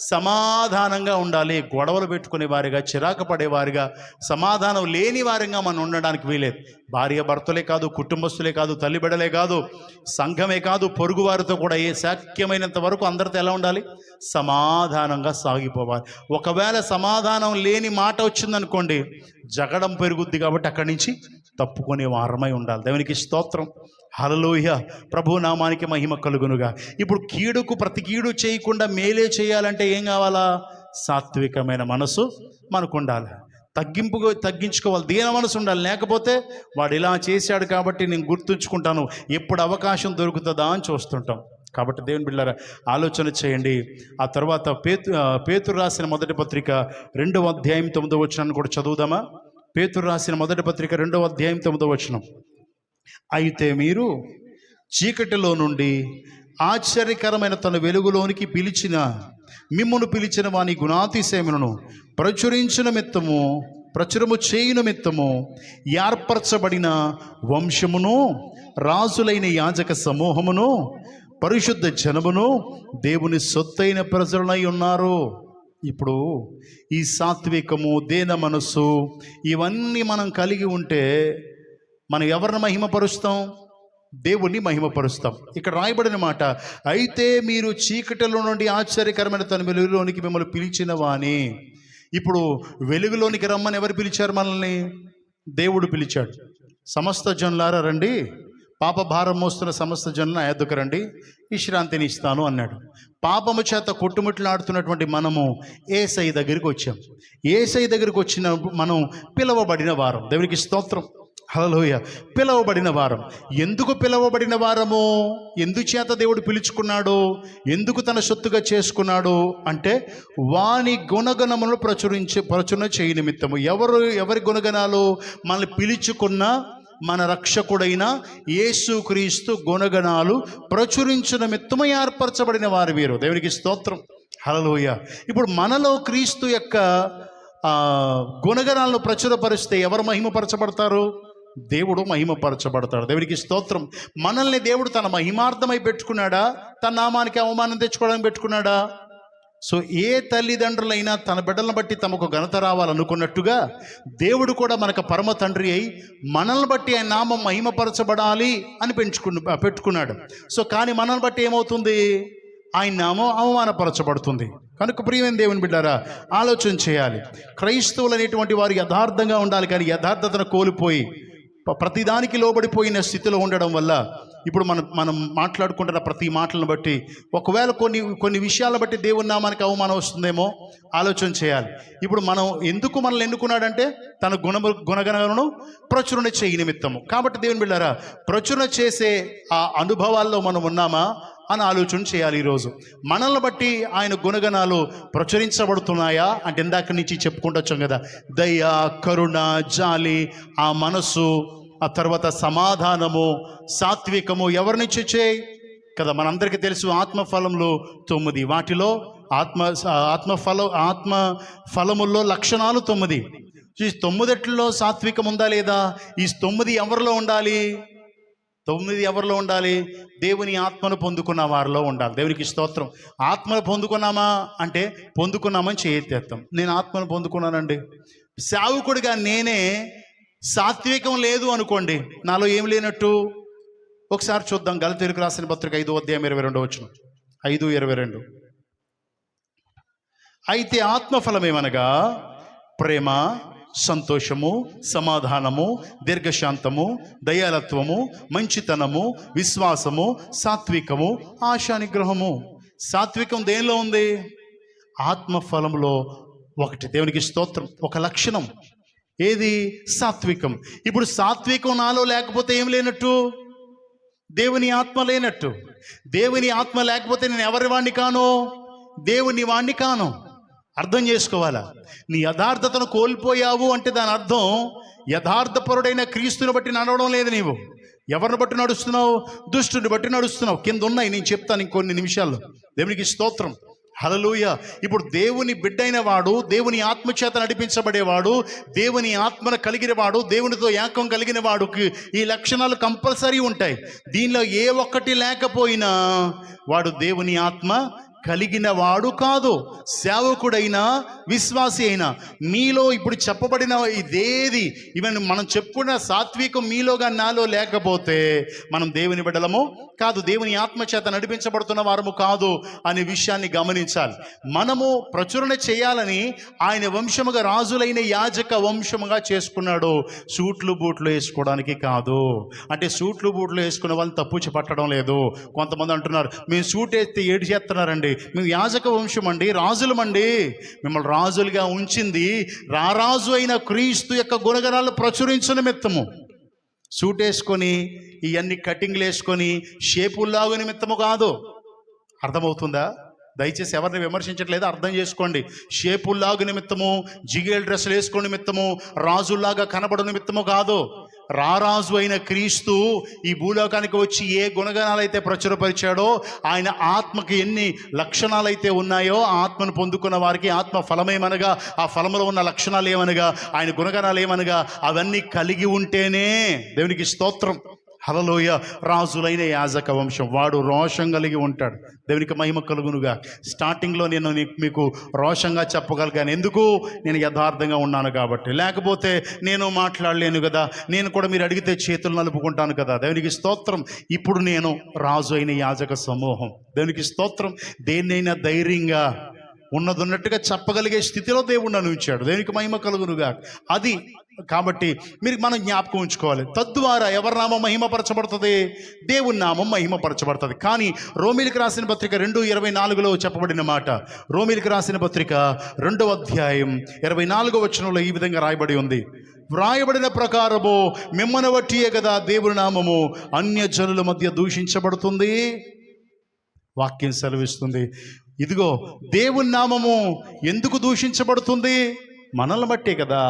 [SPEAKER 1] సమాధానంగా ఉండాలి. గొడవలు పెట్టుకునే వారిగా, చిరాకు పడేవారిగా, సమాధానం లేని వారిగా మనం ఉండడానికి వీలేదు. భార్య భర్తలే కాదు, కుటుంబస్తులే కాదు, తల్లిబిడ్డలే కాదు, సంఘమే కాదు, పొరుగు వారితో కూడా శక్యమైనంత వరకు అందరితో ఎలా ఉండాలి? సమాధానంగా సాగిపోవాలి. ఒకవేళ సమాధానం లేని మాట వచ్చిందనుకోండి, జగడం పెరుగుద్ది. కాబట్టి అక్కడి నుంచి తప్పుకునే వారమై ఉండాలి. దేవునికి స్తోత్రం. హల్లెలూయా. ప్రభు నామానికి మహిమ కలుగునుగా. ఇప్పుడు కీడుకు ప్రతి కీడు చేయకుండా మేలే చేయాలంటే ఏం కావాలా? సాత్వికమైన మనసు మనకు ఉండాలి. తగ్గించుకోవాలి, దీన మనసు ఉండాలి. లేకపోతే వాడు ఇలా చేశాడు కాబట్టి నేను గుర్తుంచుకుంటాను, ఎప్పుడు అవకాశం దొరుకుతుందా అని చూస్తుంటాం. కాబట్టి దేవుని బిడ్డలారా ఆలోచన చేయండి. ఆ తర్వాత పేతురు రాసిన మొదటి పత్రిక 2వ అధ్యాయం 9వ వచనాన్ని కూడా చదువుదామా? పేతురు రాసిన మొదటి పత్రిక 2వ అధ్యాయం 9వ వచనం. అయితే మీరు చీకటిలో నుండి ఆశ్చర్యకరమైన తన వెలుగులోనికి మిమ్మును పిలిచిన వాని గుణాతిశయములను ప్రచురము చేయు నిమిత్తము ఏర్పరచబడిన వంశమును, రాజులైన యాజక సమూహమును, పరిశుద్ధ జనమును, దేవుని సొత్తైన ప్రజలై ఉన్నారు. ఇప్పుడు ఈ సాత్వికము, దీన మనస్సు ఇవన్నీ మనం కలిగి ఉంటే మనం ఎవరిని మహిమపరుస్తాం? దేవుణ్ణి మహిమపరుస్తాం. ఇక్కడ రాయబడిన మాట, అయితే మీరు చీకటిలో నుండి ఆశ్చర్యకరమైన తన వెలుగులోనికి మిమ్మల్ని పిలిచిన వాని. ఇప్పుడు వెలుగులోనికి రమ్మని ఎవరు పిలిచారు మనల్ని? దేవుడు పిలిచాడు. సమస్త జనులారా రండి, పాప భారం మోస్తున్న సమస్త జనుల నా యొద్దకు రండి, విశ్రాంతిని ఇస్తాను అన్నాడు. పాపము చేత కొట్టుమిట్లాడుతున్నటువంటి మనము యేసయ్య దగ్గరికి వచ్చాం. యేసయ్య దగ్గరికి వచ్చిన మనం పిలవబడిన వారం. దేవునికి స్తోత్రం. హల్లెలూయా. పిలవబడిన వారం. ఎందుకు పిలవబడిన వారము? ఎందుచేత దేవుడు పిలుచుకున్నాడు? ఎందుకు తన సొత్తుగా చేసుకున్నాడు అంటే వాని గుణగణములను ప్రచురణ చేయ నిమిత్తము. ఎవరి గుణగణాలు? మనల్ని పిలుచుకున్న మన రక్షకుడైన యేసుక్రీస్తు గుణగణాలు ప్రచురించు నిమిత్తము ఏర్పరచబడిన వారు వీరు. దేవునికి స్తోత్రం. హల్లెలూయా. ఇప్పుడు మనలో క్రీస్తు యొక్క గుణగణాలను ప్రచురపరిస్తే ఎవరు మహిమపరచబడతారు? దేవుడు మహిమపరచబడతాడు. దేవునికి స్తోత్రం. మనల్ని దేవుడు తన మహిమార్థమై పెట్టుకున్నాడా? తన నామానికి అవమానం తెచ్చుకోవడానికి పెట్టుకున్నాడా? సో ఏ తల్లిదండ్రులైనా తన బిడ్డలను బట్టి తమకు ఘనత రావాలనుకున్నట్టుగా దేవుడు కూడా మనకు పరమ తండ్రి అయి మనల్ని బట్టి ఆయన నామం మహిమపరచబడాలి అని పెట్టుకున్నాడు. సో కానీ మనల్ని బట్టి ఏమవుతుంది? ఆయన నామం అవమానపరచబడుతుంది. కనుక ప్రియమైన దేవుని బిడ్డారా ఆలోచన చేయాలి. క్రైస్తవులు అనేటువంటి వారు యథార్థంగా ఉండాలి, కానీ యథార్థతను కోల్పోయి ప్రతిదానికి లోబడిపోయిన స్థితిలో ఉండడం వల్ల ఇప్పుడు మనం మాట్లాడుకుంటున్న ప్రతి మాటలను బట్టి ఒకవేళ కొన్ని విషయాలను బట్టి దేవుని నామానికి అవమానం వస్తుందేమో ఆలోచన చేయాలి. ఇప్పుడు ఎందుకు మనల్ని ఎన్నుకున్నాడంటే తన గుణగణాలను ప్రచురణ చేయ నిమిత్తము. కాబట్టి దేవుని బిడ్డారా ప్రచురణ చేసే ఆ అనుభవాల్లో మనం ఉన్నామా అని ఆలోచన చేయాలి. ఈరోజు మనల్ని బట్టి ఆయన గుణగణాలు ప్రచురించబడుతున్నాయా అంటే ఇందాక నుంచి చెప్పుకుంటూ వచ్చాం కదా, దయ, కరుణ, జాలి, ఆ మనసు, ఆ తర్వాత సమాధానము, సాత్వికము ఎవరి నుంచి వచ్చాయి కదా? మనందరికీ తెలుసు ఆత్మఫలములు 9. వాటిలో ఆత్మ ఫలముల్లో లక్షణాలు 9. ఈ 9 సాత్వికం ఉందా లేదా? ఈ 9 ఎవరిలో ఉండాలి? 9 ఎవరిలో ఉండాలి? దేవుని ఆత్మను పొందుకున్న వారిలో ఉండాలి. దేవునికి స్తోత్రం. ఆత్మను పొందుకున్నామా అంటే పొందుకున్నామని చేయెత్తేస్తాం. నేను ఆత్మను పొందుకున్నానండి. సేవకుడిగా నేనే సాత్వికం లేదు అనుకోండి, నాలో ఏం లేనట్టు? ఒకసారి చూద్దాం. గలతీయులకు రాసిన పత్రిక 5:22 5:22. అయితే ఆత్మఫలమేమనగా ప్రేమ, సంతోషము, సమాధానము, దీర్ఘశాంతము, దయాలత్వము, మంచితనము, విశ్వాసము, సాత్వికము, ఆశానిగ్రహము. సాత్వికం దేనిలో ఉంది? ఆత్మఫలంలో ఒకటి. దేవునికి స్తోత్రం. ఒక లక్షణం ఏది? సాత్వికం. ఇప్పుడు సాత్వికం నాలో లేకపోతే ఏం లేనట్టు? దేవుని ఆత్మ లేనట్టు. దేవుని ఆత్మ లేకపోతే నేను ఎవరి వాణ్ణి కాను? దేవుని వాణ్ణి కాను. అర్థం చేసుకోవాలా? నీ యథార్థతను కోల్పోయావు అంటే దాని అర్థం యథార్థపరుడైన క్రీస్తుని బట్టి నడవడం లేదు. నీవు ఎవరిని బట్టి నడుస్తున్నావు? దుష్టుని బట్టి నడుస్తున్నావు. కింద ఉన్నాయి, నేను చెప్తాను ఇంకొన్ని నిమిషాల్లో. దేవునికి స్తోత్రం. హల్లెలూయా. ఇప్పుడు దేవుని బిడ్డైన వాడు, దేవుని ఆత్మచేత నడిపించబడేవాడు, దేవుని ఆత్మను కలిగిన వాడు, దేవునితో ఏకం కలిగిన వాడుకి ఈ లక్షణాలు కంపల్సరీ ఉంటాయి. దీనిలో ఏ ఒక్కటి లేకపోయినా వాడు దేవుని ఆత్మ కలిగిన వాడు కాదు. సేవకుడైనా విశ్వాసి అయినా మీలో ఇప్పుడు చెప్పబడిన ఇదేది, ఇవన్నీ మనం చెప్పుకున్న సాత్వికం మీలోగా నాలో లేకపోతే మనం దేవుని బిడ్డలము కాదు, దేవుని ఆత్మచేత నడిపించబడుతున్న వారము కాదు అనే విషయాన్ని గమనించాలి. మనము ప్రచురణ చేయాలని ఆయన వంశముగా, రాజులైన యాజక వంశముగా చేసుకున్నాడు. సూట్లు బూట్లు వేసుకోవడానికి కాదు. అంటే సూట్లు బూట్లు వేసుకున్న వాళ్ళని తప్పు పట్టడం లేదు. కొంతమంది అంటున్నారు, మేము సూట్ వేస్తే ఏడు చేస్తున్నారండి, మేము యాజక వంశం అండి, రాజులమండి. మిమ్మల్ని రాజులుగా ఉంచింది రారాజు అయిన క్రీస్తు యొక్క గుణగణాలు ప్రచురించు నిమిత్తము. సూట్ వేసుకొని ఇవన్నీ కటింగ్లు వేసుకొని షేపుల్లాగు నిమిత్తము కాదు. అర్థమవుతుందా? దయచేసి ఎవరిని విమర్శించట్లేదు, అర్థం చేసుకోండి. షేపుల్లాగు నిమిత్తము, జిగేల్ డ్రెస్సులు వేసుకునే నిమిత్తము, రాజుల్లాగా కనబడు నిమిత్తము కాదు. రారాజు అయిన క్రీస్తు ఈ భూలోకానికి వచ్చి ఏ గుణగణాలైతే ప్రచురపరిచాడో, ఆయన ఆత్మకి ఎన్ని లక్షణాలైతే ఉన్నాయో, ఆత్మను పొందుకున్న వారికి ఆత్మ ఫలమేమనగా, ఆ ఫలములో ఉన్న లక్షణాలు ఏమనగా, ఆయన గుణగణాలు ఏమనగా, అవన్నీ కలిగి ఉంటేనే. దేవునికి స్తోత్రం. హల్లెలూయా. రాజులైన యాజక వంశం, వాడు రోషం కలిగి ఉంటాడు. దేవునికి మహిమ కలుగునుగా. స్టార్టింగ్లో నేను మీకు రోషంగా చెప్పగలిగాను. ఎందుకు? నేను యథార్థంగా ఉన్నాను కాబట్టి. లేకపోతే నేను మాట్లాడలేను కదా. నేను కూడా మీరు అడిగితే చేతులు నలుపుకుంటాను కదా. దేవునికి స్తోత్రం. ఇప్పుడు నేను రాజు అయిన యాజక సమూహం. దేవునికి స్తోత్రం. దేన్నైనా ధైర్యంగా ఉన్నట్టుగా చెప్పగలిగే స్థితిలో దేవుడు నన్ను ఉంచాడు. దేవునికి మహిమ కలుగునుగా. అది కాబట్టి మనం జ్ఞాపకం ఉంచుకోవాలి. తద్వారా ఎవరి నామం మహిమపరచబడుతుంది? దేవుని నామం మహిమపరచబడుతుంది. కానీ రోమీలకు రాసిన పత్రిక 2:24 చెప్పబడిన మాట, రోమీలకు రాసిన పత్రిక 2:24 ఈ విధంగా రాయబడి ఉంది. వ్రాయబడిన ప్రకారము మిమ్మల్ని బట్టియే కదా దేవుని నామము అన్యజనుల మధ్య దూషించబడుతుంది. వాక్యం సెలవిస్తుంది. ఇదిగో దేవుని నామము ఎందుకు దూషించబడుతుంది? మనల్ని బట్టే కదా.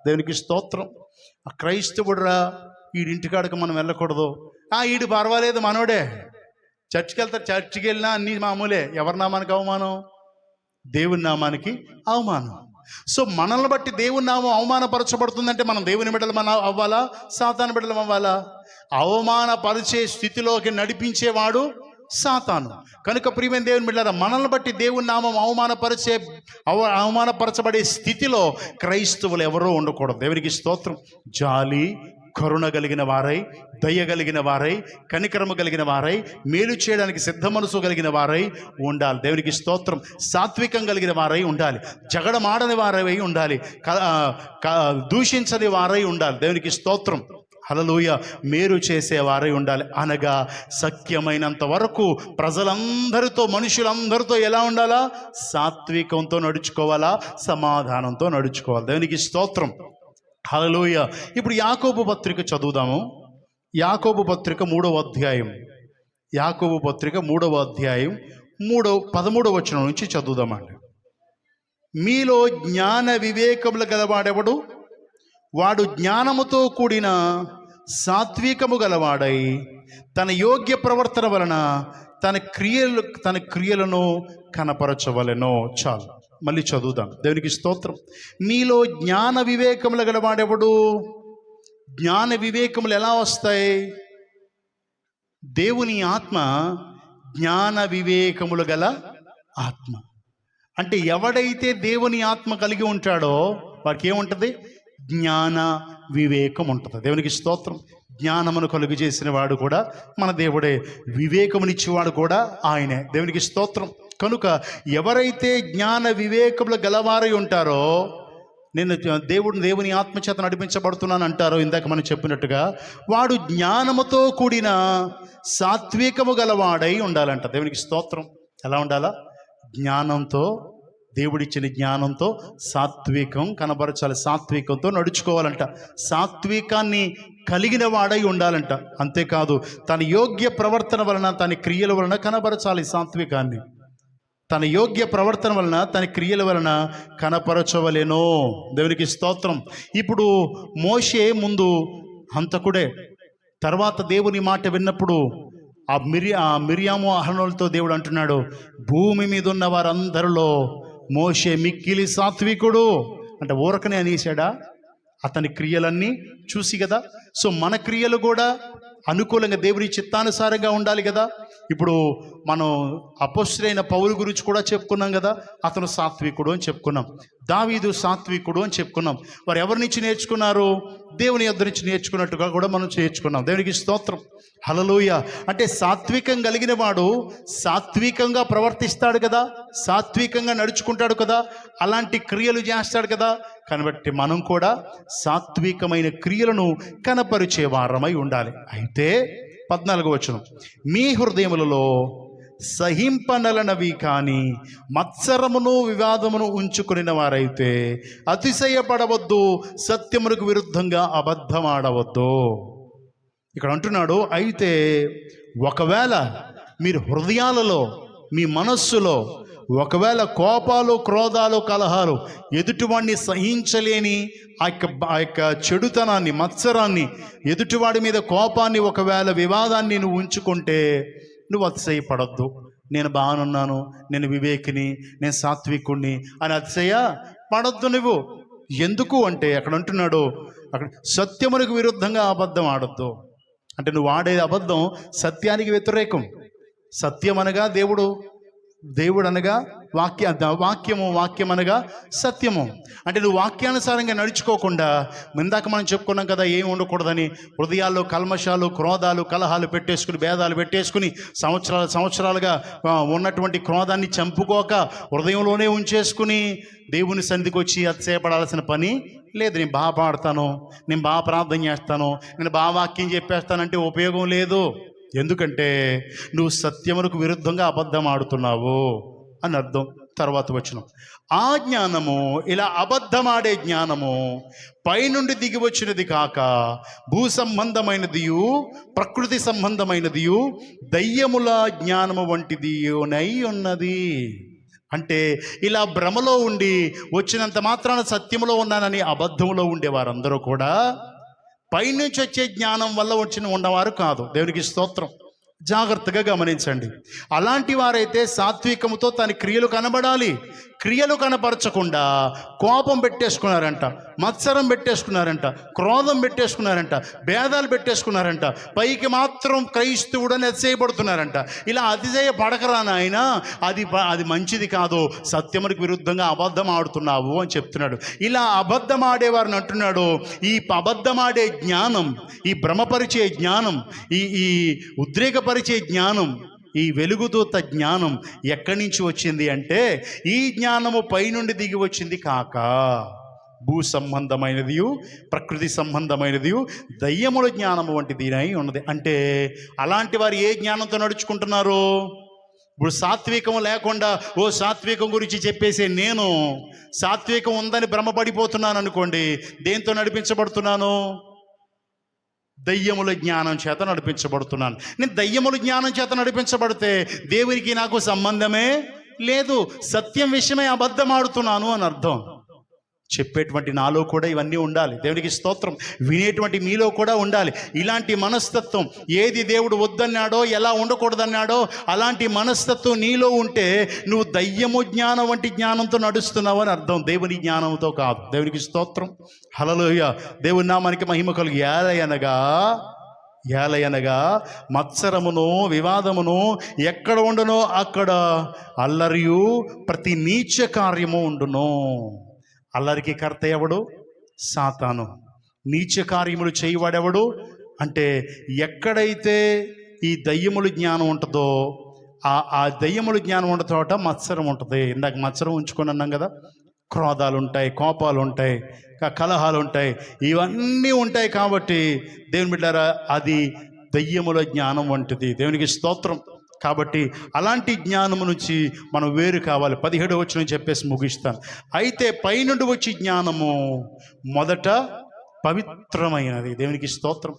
[SPEAKER 1] దేవునికి స్తోత్రం. ఆ క్రైస్తవుడురా, ఈడింటికాడకు మనం వెళ్ళకూడదు. ఈడు పర్వాలేదు, మనోడే, చర్చికి వెళ్తారు, చర్చికి వెళ్ళినా అన్నీ మామూలే. ఎవరి నామానికి అవమానం? దేవుని నామానికి అవమానం. సో మనల్ని బట్టి దేవుని నామం అవమానపరచబడుతుందంటే మనం దేవుని బిడ్డలం అవ్వాలా, సాతాను బిడ్డలం అవ్వాలా? అవమానపరిచే స్థితిలోకి నడిపించేవాడు సాతాను. కనుక ప్రియమైన దేవుని బిడ్డలారా, మనల్ని బట్టి దేవుని నామం అవమానపరచబడే స్థితిలో క్రైస్తవులు ఎవరో ఉండకూడదు. దేవునికి స్తోత్రం. జాలి, కరుణ కలిగిన వారై, దయ కలిగిన వారై, కనికరము కలిగిన వారై, మేలు చేయడానికి సిద్ధ మనసు కలిగిన వారై ఉండాలి. దేవునికి స్తోత్రం. సాత్వికం కలిగిన వారై ఉండాలి. జగడమాడని వారై ఉండాలి. దూషించని వారై ఉండాలి. దేవునికి స్తోత్రం. హల్లెలూయా. మేలు చేసేవారై ఉండాలి. అనగా సఖ్యమైనంత వరకు ప్రజలందరితో, మనుషులందరితో ఎలా ఉండాలా? సాత్వికంతో నడుచుకోవాలా, సమాధానంతో నడుచుకోవాలి. దేవునికి స్తోత్రం. హల్లెలూయా. ఇప్పుడు యాకోబు పత్రిక చదువుదాము. యాకోబు పత్రిక 3వ అధ్యాయం, యాకోబు పత్రిక 3వ అధ్యాయం 13వ నుంచి చదువుదామండి. మీలో జ్ఞాన వివేకములు గలవాడెవడు? వాడు జ్ఞానముతో కూడిన సాత్వికము గలవాడై తన యోగ్య ప్రవర్తన వలన తన క్రియలను కనపరచవలెనో. చాలు, మళ్ళీ చదువుదాం. దేవునికి స్తోత్రం. మీలో జ్ఞాన వివేకములు గలవాడెవడు? జ్ఞాన వివేకములు ఎలా వస్తాయి? దేవుని ఆత్మ జ్ఞాన వివేకములు గల ఆత్మ. అంటే ఎవడైతే దేవుని ఆత్మ కలిగి ఉంటాడో వారికి ఏముంటుంది? జ్ఞాన వివేకం ఉంటుంది. దేవునికి స్తోత్రం. జ్ఞానమును కలుగు చేసిన వాడు కూడా మన దేవుడే, వివేకమునిచ్చేవాడు కూడా ఆయనే. దేవునికి స్తోత్రం. కనుక ఎవరైతే జ్ఞాన వివేకములు గలవారై ఉంటారో, నేను దేవుని ఆత్మచేత నడిపించబడుతున్నాను అంటారో, ఇందాక మనం చెప్పినట్టుగా వాడు జ్ఞానముతో కూడిన సాత్వికము గలవాడై ఉండాలంట. దేవునికి స్తోత్రం. ఎలా ఉండాలా? జ్ఞానంతో, దేవుడిచ్చిన జ్ఞానంతో సాత్వికం కనబరచాలి, సాత్వికంతో నడుచుకోవాలంట, సాత్వికాన్ని కలిగిన వాడై ఉండాలంట. అంతేకాదు తన యోగ్య ప్రవర్తన వలన, తన క్రియల వలన కనబరచాలి సాత్వికాన్ని. తన యోగ్య ప్రవర్తన వలన, తన క్రియల వలన కనపరచవలెనో. దేవునికి స్తోత్రం. ఇప్పుడు మోషే ముందు హంతకుడే, తర్వాత దేవుని మాట విన్నప్పుడు ఆ మిరియాము అహరోనులతో దేవుడు అంటున్నాడు, భూమి మీద ఉన్న వారందరిలో మోషే మిక్కిలి సాత్వికుడు. అంటే ఊరకనే అనేసాడా? అతని క్రియలన్నీ చూసి కదా. సో మన క్రియలు కూడా అనుకూలంగా దేవుని చిత్తానుసారంగా ఉండాలి కదా. ఇప్పుడు మనం అపొస్తలుడైన పౌలు గురించి కూడా చెప్పుకున్నాం కదా, అతను సాత్వికుడు అని చెప్పుకున్నాం. దావీదు సాత్వికుడు అని చెప్పుకున్నాం. వారు ఎవరి నుంచి నేర్చుకున్నారు? దేవుని యొద్ద నుంచి నేర్చుకున్నట్టుగా కూడా మనం నేర్చుకున్నాం. దేవునికి స్తోత్రం. హల్లెలూయా. అంటే సాత్వికం కలిగిన వాడు సాత్వికంగా ప్రవర్తిస్తాడు కదా, సాత్వికంగా నడుచుకుంటాడు కదా, అలాంటి క్రియలు చేస్తాడు కదా. కాబట్టి మనం కూడా సాత్వికమైన క్రియలను కనపరిచే వారమై ఉండాలి. అయితే 14వ వచనం, మీ హృదయములలో సహింపనలనవి కానీ మత్సరమును వివాదమును ఉంచుకుని వారైతే అతిశయపడవద్దు, సత్యమునకు విరుద్ధంగా అబద్ధమాడవద్దు. ఇక్కడ అంటున్నాడు, అయితే ఒకవేళ మీరు హృదయాలలో, మీ మనస్సులో ఒకవేళ కోపాలు, క్రోధాలు, కలహాలు, ఎదుటివాడిని సహించలేని ఆ యొక్క చెడుతనాన్ని, మత్సరాన్ని, ఎదుటివాడి మీద కోపాన్ని, ఒకవేళ వివాదాన్ని నువ్వు ఉంచుకుంటే నువ్వు అతిశయపడద్దు. నేను బాగున్నాను, నేను వివేకిని, నేను సాత్వికుణ్ణి అని అతిశయ పడద్దు నువ్వు. ఎందుకు అంటే అక్కడ అంటున్నాడు, అక్కడ సత్యమునకు విరుద్ధంగా అబద్ధం ఆడద్దు. అంటే నువ్వు ఆడే అబద్ధం సత్యానికి వ్యతిరేకం. సత్యం అనగా దేవుడు అనగా వాక్యం అనగా సత్యము. అంటే నువ్వు వాక్యానుసారంగా నడుచుకోకుండా, ఇందాక మనం చెప్పుకున్నాం కదా ఏమి ఉండకూడదని, హృదయాల్లో కల్మషాలు, క్రోధాలు, కలహాలు పెట్టేసుకుని, భేదాలు పెట్టేసుకుని, సంవత్సరాలుగా ఉన్నటువంటి క్రోధాన్ని చంపుకోక హృదయంలోనే ఉంచేసుకుని దేవుని సన్నిధికి వచ్చి అతిశయపడాల్సిన పని లేదు. నేను బాగా పాడతాను, నేను బాగా ప్రార్థన చేస్తాను, నేను బాగా వాక్యం చెప్పేస్తానంటే ఉపయోగం లేదు. ఎందుకంటే నువ్వు సత్యమునకు విరుద్ధంగా అబద్ధం ఆడుతున్నావు అని అర్థం. తర్వాత వచనం, ఆ జ్ఞానము, ఇలా అబద్ధమాడే జ్ఞానము పైనుండి దిగి వచ్చినది కాక భూ సంబంధమైనదియు ప్రకృతి సంబంధమైనదియు దయ్యముల జ్ఞానము వంటిది నై ఉన్నది. అంటే ఇలా భ్రమలో ఉండి వచ్చినంత మాత్రాన సత్యములో ఉన్నానని అబద్ధములో ఉండే వారందరూ కూడా పైనుంచి వచ్చే జ్ఞానం వల్ల ఉన్నవారు కాదు. దేవునికి స్తోత్రం. జాగ్రత్తగా గమనించండి. అలాంటి వారైతే సాత్వికముతో తన క్రియలు కనబడాలి. క్రియలు కనపరచకుండా కోపం పెట్టేసుకున్నారంట, మత్సరం పెట్టేసుకున్నారంట, క్రోధం పెట్టేసుకున్నారంట, భేదాలు పెట్టేసుకున్నారంట, పైకి మాత్రం క్రైస్తవుడని అతిశయపడుతున్నారంట. ఇలా అతిశయపడకరా నాయన, అది మంచిది కాదు, సత్యమునికి విరుద్ధంగా అబద్ధం ఆడుతున్నావు అని చెప్తున్నాడు. ఇలా అబద్ధం ఆడేవారిని అంటున్నాడు, ఈ అబద్ధమాడే జ్ఞానం, ఈ భ్రమపరిచే జ్ఞానం, ఈ ఉద్రేకపరిచే జ్ఞానం, ఈ వెలుగుదూత జ్ఞానం ఎక్కడి నుంచి వచ్చింది అంటే, ఈ జ్ఞానము పైనుండి దిగి వచ్చింది కాక భూ సంబంధమైనదియు ప్రకృతి సంబంధమైనదియు దయ్యముల జ్ఞానము వంటిదినై ఉన్నది. అంటే అలాంటి వారు ఏ జ్ఞానంతో నడుచుకుంటున్నారు? ఇప్పుడు సాత్వికం లేకుండా సాత్వికం గురించి చెప్పేసే నేను సాత్వికం ఉందని భ్రమపడిపోతున్నాను అనుకోండి, దేంతో నడిపించబడుతున్నాను? దయ్యముల జ్ఞానం చేత నడిపించబడుతున్నాను. నేను దయ్యముల జ్ఞానం చేత నడిపించబడితే దేవునికి నాకు సంబంధమే లేదు, సత్యం విషయమై అబద్ధం ఆడుతున్నాను అని అర్థం. చెప్పేటువంటి నాలో కూడా ఇవన్నీ ఉండాలి. దేవునికి స్తోత్రం. వినేటువంటి మీలో కూడా ఉండాలి ఇలాంటి మనస్తత్వం. ఏది దేవుడు వద్దన్నాడో, ఎలా ఉండకూడదన్నాడో అలాంటి మనస్తత్వం నీలో ఉంటే నువ్వు దయ్యము జ్ఞానం వంటి జ్ఞానంతో నడుస్తున్నావు అని అర్థం, దేవుని జ్ఞానంతో కాదు. దేవునికి స్తోత్రం. హల్లెలూయా. దేవుని నామానికి మహిమ కలుగు. ఏలయనగా మత్సరమును వివాదమును ఎక్కడ ఉండునో అక్కడ అల్లరియు ప్రతి నీచ కార్యము ఉండును. అల్లరికి కర్త ఎవడు? సాతాను. నీచ కార్యములు చేయవాడెవడు అంటే, ఎక్కడైతే ఈ దయ్యముల జ్ఞానం ఉంటుందో ఆ దయ్యముల జ్ఞానం ఉన్న చోట మత్సరం ఉంటుంది. ఇందాక మత్సరం ఉంచుకొని అన్నాం కదా. క్రోధాలు ఉంటాయి, కోపాలు ఉంటాయి, కలహాలు ఉంటాయి, ఇవన్నీ ఉంటాయి. కాబట్టి దేవుని బిడ్డారా, అది దయ్యముల జ్ఞానం వంటిది. దేవునికి స్తోత్రం. కాబట్టి అలాంటి జ్ఞానము నుంచి మనం వేరు కావాలి. 17వ వచనం చెప్పేసి ముగిస్తాను. అయితే పైనుండి వచ్చి జ్ఞానము మొదట పవిత్రమైనది. దేవునికి స్తోత్రం.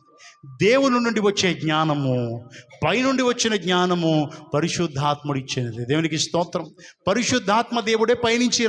[SPEAKER 1] దేవుని నుండి వచ్చే జ్ఞానము, పైనుండి వచ్చిన జ్ఞానము పరిశుద్ధాత్ముడు ఇచ్చినది. దేవునికి స్తోత్రం. పరిశుద్ధాత్మ దేవుడే పైనుంచి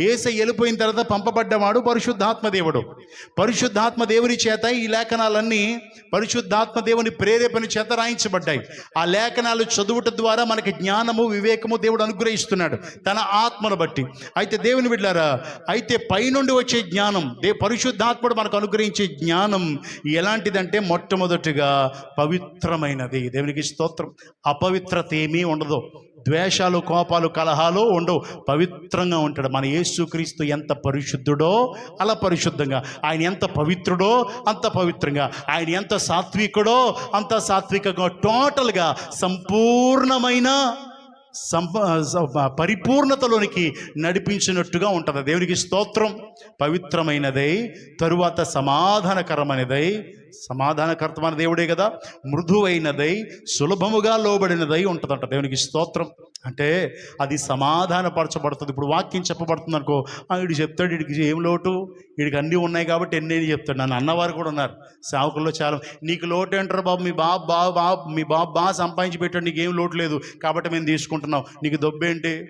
[SPEAKER 1] యేసయ్య వెళ్ళిపోయిన తర్వాత పంపబడ్డవాడు పరిశుద్ధాత్మ దేవుడు. పరిశుద్ధాత్మ దేవుని చేత ఈ లేఖనాలన్నీ పరిశుద్ధాత్మ దేవుని ప్రేరేపణ చేత రాయించబడ్డాయి. ఆ లేఖనాలు చదువుట ద్వారా మనకి జ్ఞానము, వివేకము దేవుడు అనుగ్రహిస్తున్నాడు తన ఆత్మను బట్టి. అయితే దేవుని బిడ్డలారా, అయితే పైనుండి వచ్చే జ్ఞానం, పరిశుద్ధాత్ముడు మనకు అనుగ్రహించే జ్ఞానం ఎలాంటిదంటే మొట్టమొదటిగా పవిత్రమైనది. దేవునికి స్తోత్రం. అపవిత్రత ఏమీ ఉండదు. ద్వేషాలు, కోపాలు, కలహాలు ఉండవు. పవిత్రంగా ఉంటాడు. మన యేసుక్రీస్తు ఎంత పరిశుద్ధుడో అలా పరిశుద్ధంగా, ఆయన ఎంత పవిత్రుడో అంత పవిత్రంగా, ఆయన ఎంత సాత్వికుడో అంత సాత్వికంగా, టోటల్గా సంపూర్ణమైన పరిపూర్ణతలోనికి నడిపించినట్టుగా ఉంటుంది. దేవునికి స్తోత్రం. పవిత్రమైనదై, తరువాత సమాధానకరమైనదై, సమాధానకర్తమైన దేవుడే కదా, మృదువైనదై, సులభముగా లోబడినదై ఉంటుందంట. దేవునికి స్తోత్రం. అంటే అది సమాధానపరచబడుతుంది. ఇప్పుడు వాక్యం చెప్పబడుతుంది అనుకో, వీడు చెప్తాడు, వీడికి ఏం లోటు, వీడికి అన్నీ ఉన్నాయి కాబట్టి ఎన్ని చెప్తాడు. నన్ను అన్నవారు కూడా ఉన్నారు సేవకుల్లో చాలా. నీకు లోటు అంటారు బాబు, మీ బాబు బాగా సంపాదించి పెట్టాడు, నీకు ఏం లోటు లేదు కాబట్టి మేము తీసుకుంటున్నాం, నీకు దొబ్బేంటి?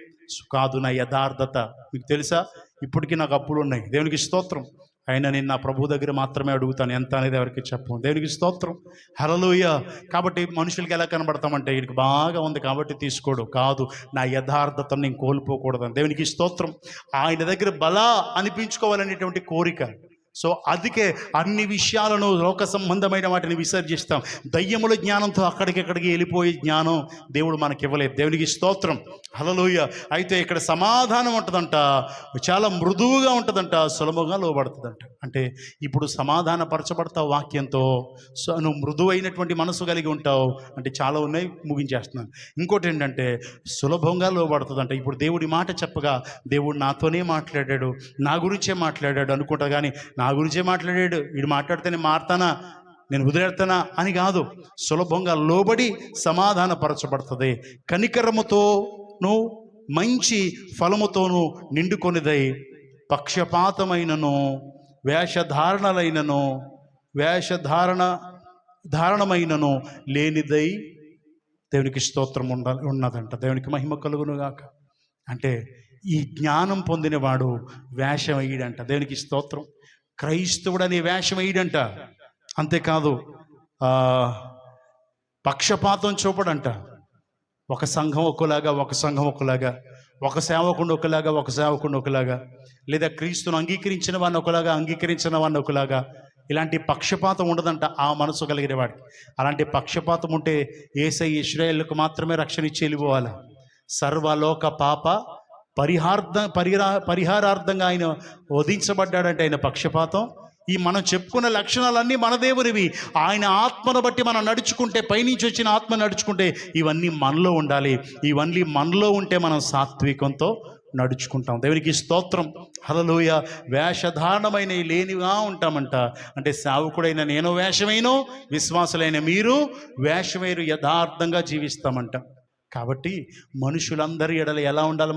[SPEAKER 1] కాదు, నా యథార్థత. మీకు తెలుసా, ఇప్పటికీ నాకు అప్పులు ఉన్నాయి. దేవునికి స్తోత్రం. అయినా నేను నా ప్రభు దగ్గర మాత్రమే అడుగుతాను, ఎంత అనేది ఎవరికి చెప్పను. దేవునికి స్తోత్రం. హల్లెలూయా. కాబట్టి మనుషులకి ఎలా కనబడతామంటే, వీడికి బాగా ఉంది కాబట్టి తీసుకోడు. కాదు, నా యథార్థతను నేను కోల్పోకూడదని. దేవునికి స్తోత్రం. ఆయన దగ్గర బలా అనిపించుకోవాలనేటువంటి కోరిక. సో అందుకే అన్ని విషయాలను, లోక సంబంధమైన వాటిని విసర్జిస్తాం. దయ్యముల జ్ఞానంతో అక్కడికి వెళ్ళిపోయే జ్ఞానం దేవుడు మనకి ఇవ్వలేదు. దేవునికి స్తోత్రం. హల్లెలూయా. అయితే ఇక్కడ సమాధానం ఉంటుందంట, చాలా మృదువుగా ఉంటుందంట, సులభంగా లోబడుతుందంట. అంటే ఇప్పుడు సమాధానపరచబడతావు వాక్యంతో. సో నువ్వు మృదువైనటువంటి మనసు కలిగి ఉంటావు అంటే చాలా ఉన్నాయి, ముగించేస్తున్నాను. ఇంకోటి ఏంటంటే సులభంగా లోబడుతుందంట. ఇప్పుడు దేవుడి మాట చెప్పగా, దేవుడు నాతోనే మాట్లాడాడు, నా గురించే మాట్లాడాడు అనుకుంటా. కానీ నా గురించే మాట్లాడాడు, వీడు మాట్లాడితే నేను మారుతానా, నేను వదిలేస్తానా అని కాదు. సులభంగా లోబడి సమాధానపరచబడుతుంది. కనికరముతోను మంచి ఫలముతోనూ నిండుకొనిదై, పక్షపాతమైనను ధారణమైనను లేనిదై దేవునికి స్తోత్రం ఉన్నదంట. దేవునికి మహిమ కలుగునుగాక. అంటే ఈ జ్ఞానం పొందినవాడు వేషం వేయడంట. దేవునికి స్తోత్రం. క్రైస్తవుడు అనే వేషం వేయడంట. అంతేకాదు పక్షపాతం చూపడంట. ఒక సంఘం ఒకలాగా, ఒక సంఘం ఒకలాగా, ఒక సేవకుడు ఒకలాగా, ఒక సేవకుడు ఒకలాగా, లేదా క్రీస్తును అంగీకరించిన వాడిని ఒకలాగా, అంగీకరించిన వాడిని ఒకలాగా. ఇలాంటి పక్షపాతం ఉండదంట ఆ మనసు కలిగిన వాడికి. అలాంటి పక్షపాతం ఉంటే యేసయ్య ఇశ్రాయేలుకు మాత్రమే రక్షణ ఇచ్చి వెళ్ళిపోవాలి. సర్వలోక పాప పరిహారార్థంగా ఆయన వధించబడ్డాడంటే ఆయన పక్షపాతం. ఈ మనం చెప్పుకున్న లక్షణాలన్నీ మన దేవునివి. ఆయన ఆత్మను బట్టి మనం నడుచుకుంటే, పైనుంచి వచ్చిన ఆత్మ నడుచుకుంటే ఇవన్నీ మనలో ఉండాలి. ఇవన్నీ మనలో ఉంటే మనం సాత్వికంతో నడుచుకుంటాం. దేవునికి స్తోత్రం. హల్లెలూయా. వేషధారణమైన లేనిగా ఉంటామంట. అంటే సేవకుడైన నేను వేషమైనో, విశ్వాసులైన మీరు వేషమైరు, యథార్థంగా జీవిస్తామంట. కాబట్టి మనుషులందరి ఎడల ఎలా ఉండాలి?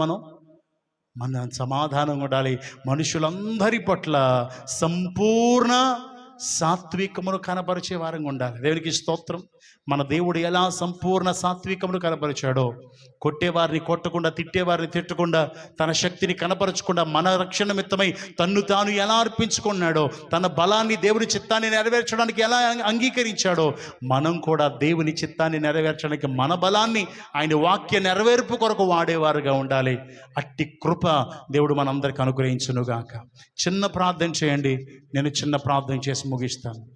[SPEAKER 1] మన సమాధానం ఉండాలి. మనుషులందరి పట్ల సంపూర్ణ సాత్వికమును కనపరిచే వారంగా ఉండాలి. దేవునికి స్తోత్రం. మన దేవుడు ఎలా సంపూర్ణ సాత్వికమును కనపరిచాడో, కొట్టేవారిని కొట్టకుండా, తిట్టేవారిని తిట్టకుండా, తన శక్తిని కనపరచకుండా, మన రక్షణ మిత్తమై తన్ను తాను ఎలా అర్పించుకున్నాడో, తన బలాన్ని, దేవుని చిత్తాన్ని నెరవేర్చడానికి ఎలా అంగీకరించాడో, మనం కూడా దేవుని చిత్తాన్ని నెరవేర్చడానికి మన బలాన్ని ఆయన వాక్య నెరవేర్పు కొరకు వాడేవారుగా ఉండాలి. అట్టి కృప దేవుడు మనందరికీ అనుగ్రహించునుగాక. చిన్న ప్రార్థన చేయండి. నేను చిన్న ప్రార్థన చేసి ముగిస్తాను.